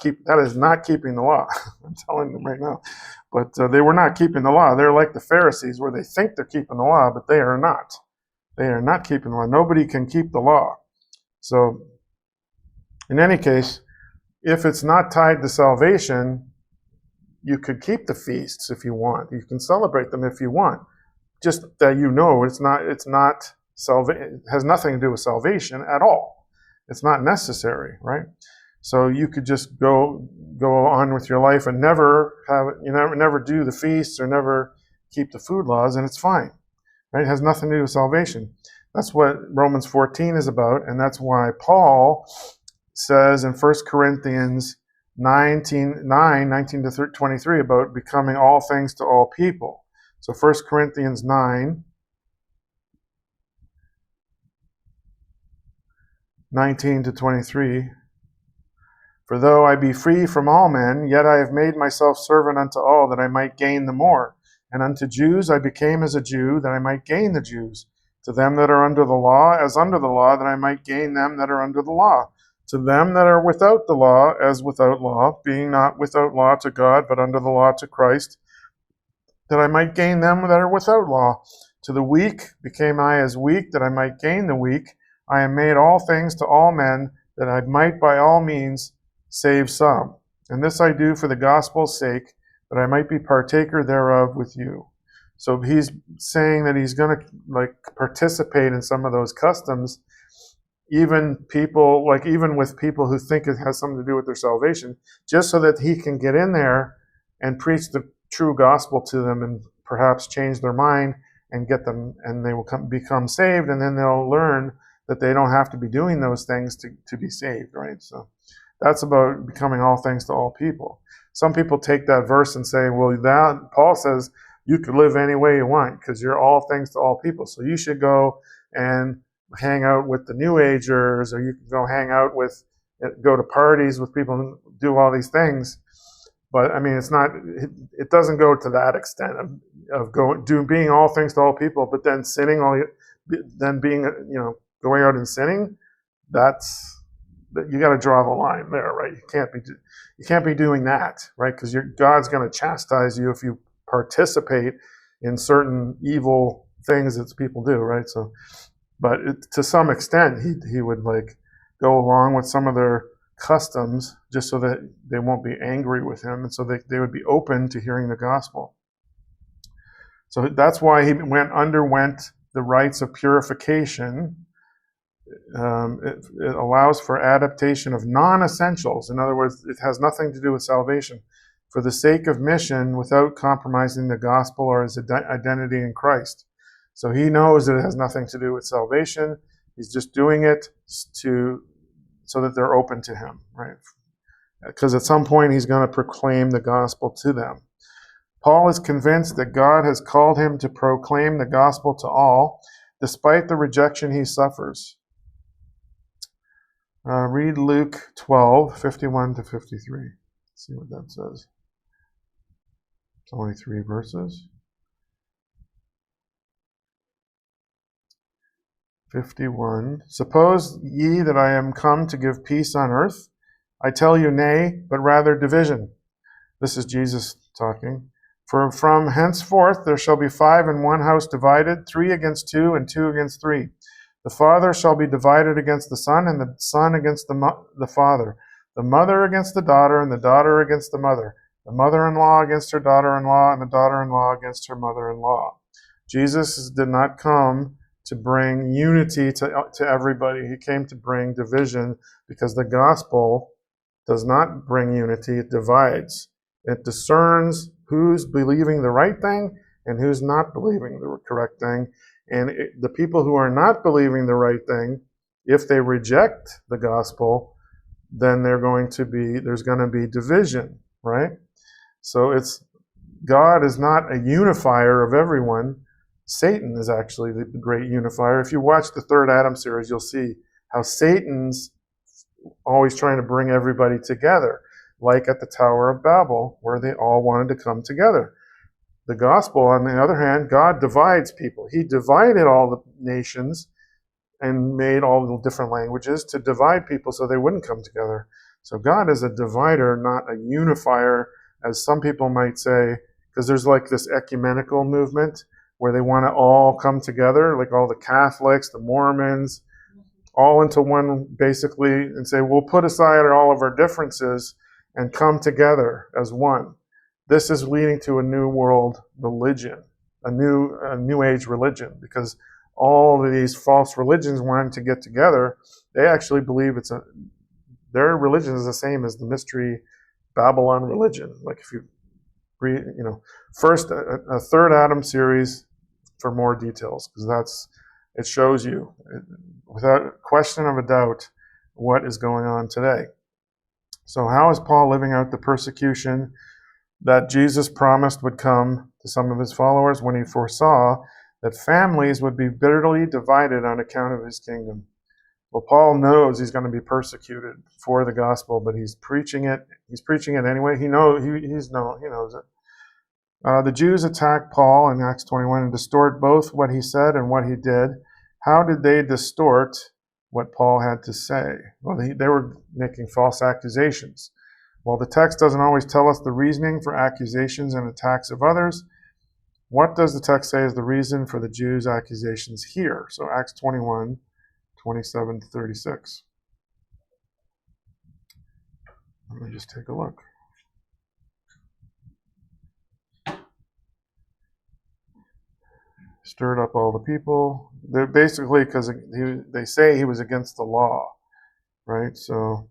keeping the law. I'm telling them right now. But they were not keeping the law. They're like the Pharisees, where they think they're keeping the law, but they are not. They are not keeping the law. Nobody can keep the law. So, in any case, if it's not tied to salvation, you could keep the feasts if you want. You can celebrate them if you want. Just that it's not it has nothing to do with salvation at all. It's not necessary, right? So you could just go on with your life and never do the feasts or never keep the food laws, and it's fine, right? It has nothing to do with salvation. That's what Romans 14 is about, and that's why Paul says in 1 Corinthians 19 to 23 about becoming all things to all people. So 1 Corinthians 9, 19 to 23. For though I be free from all men, yet I have made myself servant unto all, that I might gain the more. And unto Jews I became as a Jew, that I might gain the Jews. To them that are under the law, as under the law, that I might gain them that are under the law. To them that are without the law, as without law, being not without law to God, but under the law to Christ, that I might gain them that are without law. To the weak became I as weak, that I might gain the weak. I am made all things to all men, that I might by all means save some. And this I do for the gospel's sake, that I might be partaker thereof with you. So he's saying that he's going to participate in some of those customs, even with people who think it has something to do with their salvation, just so that he can get in there and preach the true gospel to them and perhaps change their mind and get them, and they will become saved, and then they'll learn that they don't have to be doing those things to be saved, right? So that's about becoming all things to all people. Some people take that verse and say, well, that Paul says you could live any way you want because you're all things to all people. So you should go and hang out with the New Agers, or you can go to parties with people and do all these things. But I mean, it doesn't go to that extent of being all things to all people, but then sinning going out and sinning. You got to draw the line there, right? You can't be doing that, right? Because God's going to chastise you if you participate in certain evil things that people do, right? So, but to some extent, he would go along with some of their customs just so that they won't be angry with him, and so they would be open to hearing the gospel. So that's why he underwent the rites of purification. It allows for adaptation of non-essentials. In other words, it has nothing to do with salvation, for the sake of mission, without compromising the gospel or his identity in Christ. So he knows that it has nothing to do with salvation. He's just doing it so that they're open to him, right? Because at some point he's going to proclaim the gospel to them. Paul is convinced that God has called him to proclaim the gospel to all, despite the rejection he suffers. Read Luke 12, 51 to 53. Let's see what that says. It's only 3 verses. 51. Suppose ye that I am come to give peace on earth? I tell you, nay, but rather division. This is Jesus talking. For from henceforth there shall be 5 in one house divided, 3 against 2, and 2 against 3. The father shall be divided against the son, and the son against the father. The mother against the daughter, and the daughter against the mother. The mother-in-law against her daughter-in-law, and the daughter-in-law against her mother-in-law. Jesus did not come to bring unity to everybody. He came to bring division, because the gospel does not bring unity, it divides. It discerns who's believing the right thing and who's not believing the correct thing. And the people who are not believing the right thing, if they reject the gospel, then there's going to be division, right? So God is not a unifier of everyone. Satan is actually the great unifier. If you watch the Third Adam series, you'll see how Satan's always trying to bring everybody together. like at the Tower of Babel, where they all wanted to come together. The gospel, on the other hand, God divides people. He divided all the nations and made all the different languages to divide people so they wouldn't come together. So God is a divider, not a unifier, as some people might say, because there's like this ecumenical movement where they want to all come together, like all the Catholics, the Mormons, all into one basically, and say, we'll put aside all of our differences and come together as one. This is leading to a new world religion, a new age religion, because all of these false religions wanting to get together, they actually believe their religion is the same as the mystery Babylon religion. Like if you read, first a Third Adam series for more details, because it shows you without question of a doubt what is going on today. So how is Paul living out the persecution that Jesus promised would come to some of his followers when he foresaw that families would be bitterly divided on account of his kingdom? Well, Paul knows he's going to be persecuted for the gospel, but he's preaching it. He's preaching it anyway. He knows it. The Jews attacked Paul in Acts 21 and distort both what he said and what he did. How did they distort what Paul had to say? Well, they were making false accusations. While the text doesn't always tell us the reasoning for accusations and attacks of others, what does the text say is the reason for the Jews' accusations here? So Acts 21, 27 to 36. Let me just take a look. Stirred up all the people. They're basically because they say he was against the law, right? So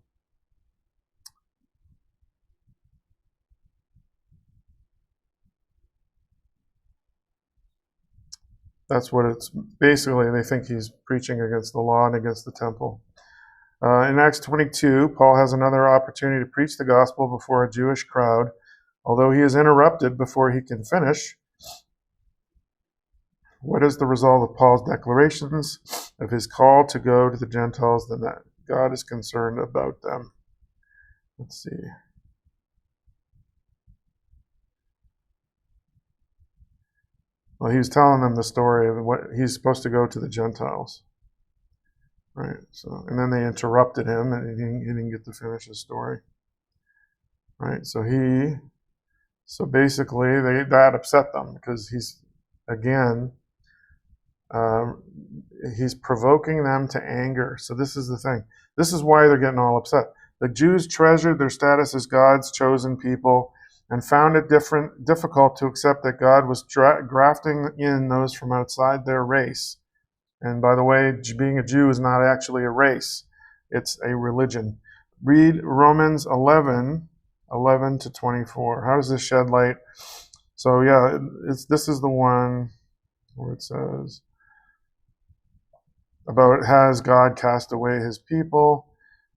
that's what it's basically. They think he's preaching against the law and against the temple. In Acts 22, Paul has another opportunity to preach the gospel before a Jewish crowd, although he is interrupted before he can finish. What is the result of Paul's declarations of his call to go to the Gentiles, then that God is concerned about them? Let's see. Well, he was telling them the story of what he's supposed to go to the Gentiles, right? So, and then they interrupted him, and he didn't get to finish his story, right? So basically, that upset them because he's provoking them to anger. So this is the thing. This is why they're getting all upset. The Jews treasured their status as God's chosen people and found it difficult to accept that God was grafting in those from outside their race. And by the way, being a Jew is not actually a race. It's a religion. Read Romans 11 to 24. How does this shed light? So yeah, this is the one where it says about, has God cast away his people?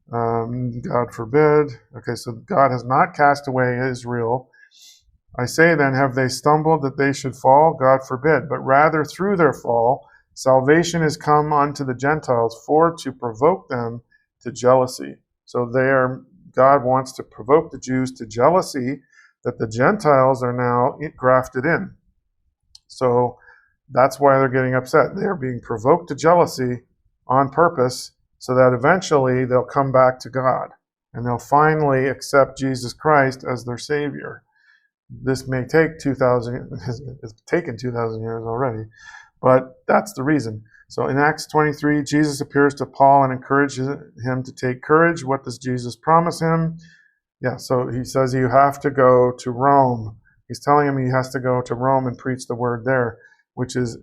God forbid. Okay, so God has not cast away Israel. I say then, have they stumbled that they should fall? God forbid. But rather through their fall, salvation is come unto the Gentiles for to provoke them to jealousy. So God wants to provoke the Jews to jealousy that the Gentiles are now grafted in. So that's why they're getting upset. They're being provoked to jealousy on purpose so that eventually they'll come back to God and they'll finally accept Jesus Christ as their Savior. This may take 2,000, it's taken 2,000 years already, but that's the reason. So in Acts 23, Jesus appears to Paul and encourages him to take courage. What does Jesus promise him? Yeah, so he says you have to go to Rome. He's telling him he has to go to Rome and preach the word there, which is,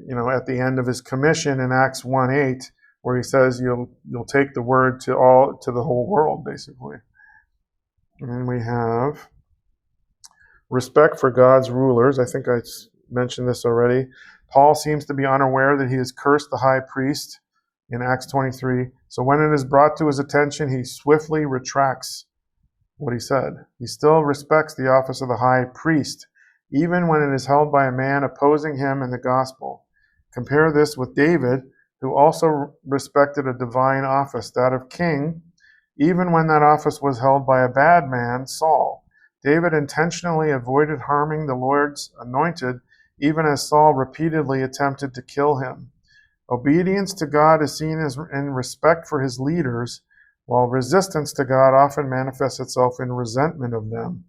at the end of his commission in Acts 1:8, where he says you'll take the word to the whole world, basically. And then we have respect for God's rulers. I think I mentioned this already. Paul seems to be unaware that he has cursed the high priest in Acts 23. So when it is brought to his attention, he swiftly retracts what he said. He still respects the office of the high priest, even when it is held by a man opposing him in the gospel. Compare this with David, who also respected a divine office, that of king, even when that office was held by a bad man, Saul. David intentionally avoided harming the Lord's anointed, even as Saul repeatedly attempted to kill him. Obedience to God is seen as in respect for his leaders, while resistance to God often manifests itself in resentment of them.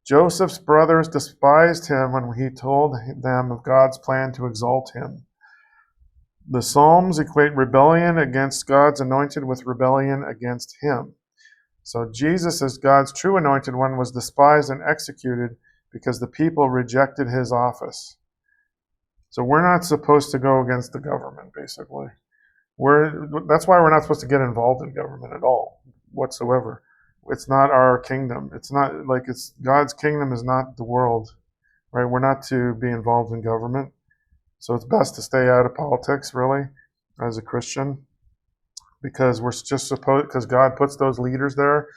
Joseph's brothers despised him when he told them of God's plan to exalt him. The Psalms equate rebellion against God's anointed with rebellion against him. So Jesus, as God's true anointed one, was despised and executed because the people rejected his office. So we're not supposed to go against the government, basically. That's why we're not supposed to get involved in government at all, whatsoever. It's not our kingdom. It's not like it's God's kingdom is not the world, right? We're not to be involved in government. So it's best to stay out of politics, really, as a Christian, because we're just because God puts those leaders there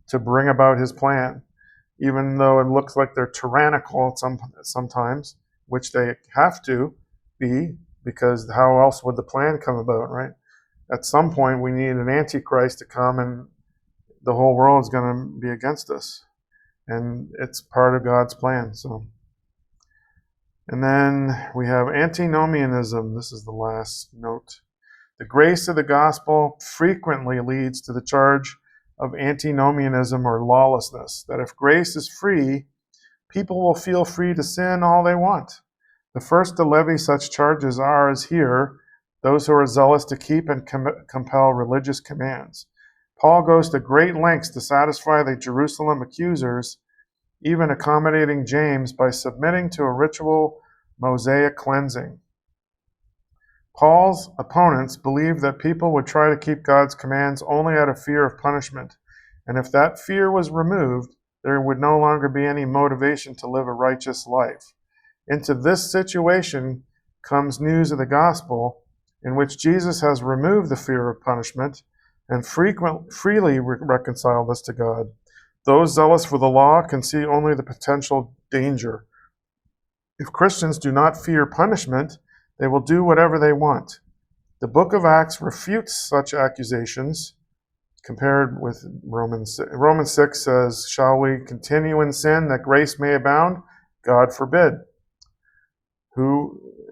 to bring about his plan, even though it looks like they're tyrannical sometimes, which they have to be, because how else would the plan come about, right? At some point, we need an antichrist to come, and the whole world is going to be against us, and it's part of God's plan. So. And then we have antinomianism. This is the last note. The grace of the gospel frequently leads to the charge of antinomianism or lawlessness, that if grace is free, people will feel free to sin all they want. The first to levy such charges are, as here, those who are zealous to keep and compel religious commands. Paul goes to great lengths to satisfy the Jerusalem accusers, even accommodating James by submitting to a ritual Mosaic cleansing. Paul's opponents believed that people would try to keep God's commands only out of fear of punishment, and if that fear was removed, there would no longer be any motivation to live a righteous life. Into this situation comes news of the gospel, in which Jesus has removed the fear of punishment and freely reconciled us to God. Those zealous for the law can see only the potential danger. If Christians do not fear punishment, they will do whatever they want. The book of Acts refutes such accusations, compared with Romans 6. Romans 6 says, "Shall we continue in sin that grace may abound? God forbid."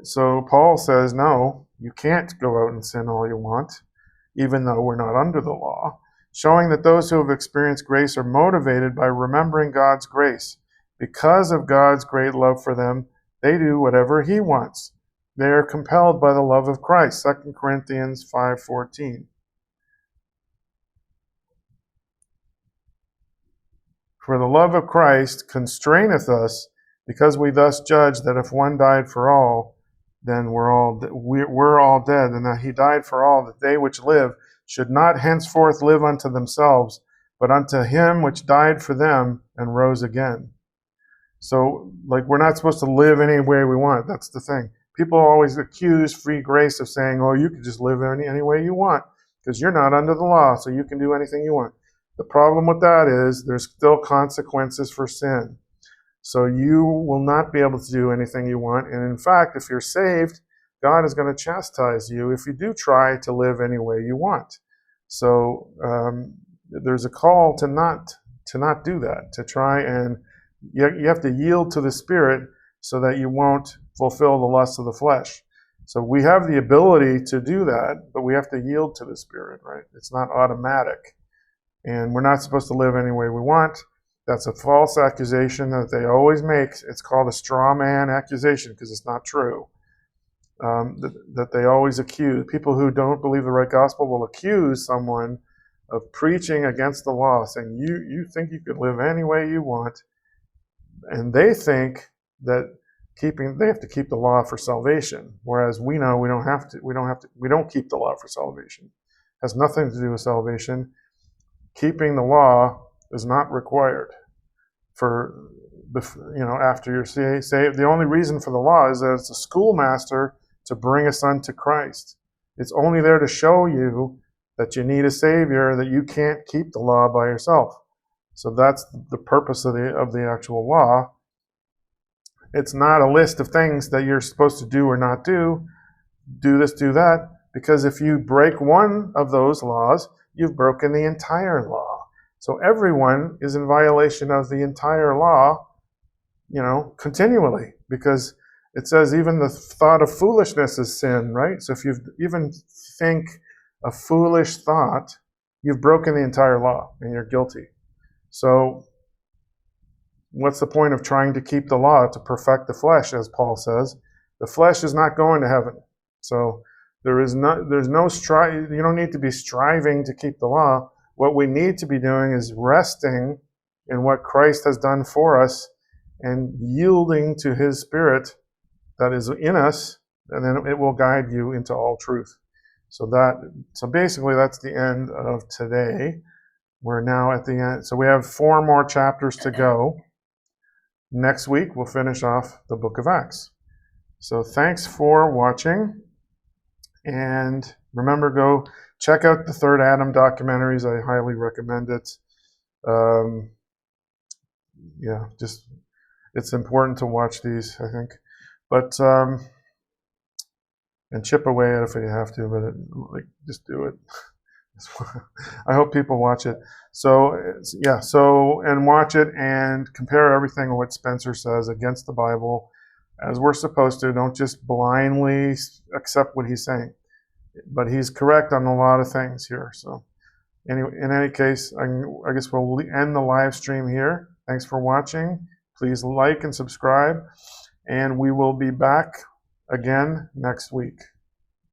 So Paul says, no, you can't go out and sin all you want, even though we're not under the law, showing that those who have experienced grace are motivated by remembering God's grace. Because of God's great love for them, they do whatever he wants. They are compelled by the love of Christ. 2 Corinthians 5:14. For the love of Christ constraineth us, because we thus judge that if one died for all, then we're all dead, and that he died for all, that they which live should not henceforth live unto themselves, but unto him which died for them and rose again. So, we're not supposed to live any way we want. That's the thing. People always accuse free grace of saying, oh, you can just live any way you want, because you're not under the law, so you can do anything you want. The problem with that is there's still consequences for sin. So you will not be able to do anything you want. And in fact, if you're saved, God is going to chastise you if you do try to live any way you want. So there's a call to not do that, to try and you have to yield to the Spirit so that you won't fulfill the lusts of the flesh. So we have the ability to do that, but we have to yield to the Spirit, right? It's not automatic. And we're not supposed to live any way we want. That's a false accusation that they always make. It's called a straw man accusation because it's not true. That they always accuse. People who don't believe the right gospel will accuse someone of preaching against the law, saying, you think you could live any way you want. And they think that they have to keep the law for salvation, whereas we know we don't have to. We don't keep the law for salvation. It has nothing to do with salvation. Keeping the law is not required for after you're saved. The only reason for the law is that it's a schoolmaster to bring us unto Christ. It's only there to show you that you need a Savior, that you can't keep the law by yourself. So that's the purpose of the actual law. It's not a list of things that you're supposed to do or not do. Do this, do that. Because if you break one of those laws, you've broken the entire law. So everyone is in violation of the entire law, continually, because it says even the thought of foolishness is sin, right? So if you even think a foolish thought, you've broken the entire law and you're guilty. So what's the point of trying to keep the law to perfect the flesh, as Paul says? The flesh is not going to heaven. So there's no strive. You don't need to be striving to keep the law. What we need to be doing is resting in what Christ has done for us and yielding to his Spirit that is in us, and then it will guide you into all truth. So basically that's the end of today. We're now at the end. So we have 4 more chapters to go. Next week we'll finish off the book of Acts. So thanks for watching. And remember, go check out the Third Adam documentaries. I highly recommend it. It's important to watch these, I think. But and chip away at it if you have to, but just do it. I hope people watch it. So and watch it and compare everything what Spencer says against the Bible, as we're supposed to. Don't just blindly accept what he's saying, but he's correct on a lot of things here. So anyway, in any case, I guess we'll end the live stream here. Thanks for watching. Please like and subscribe, and we will be back again next week.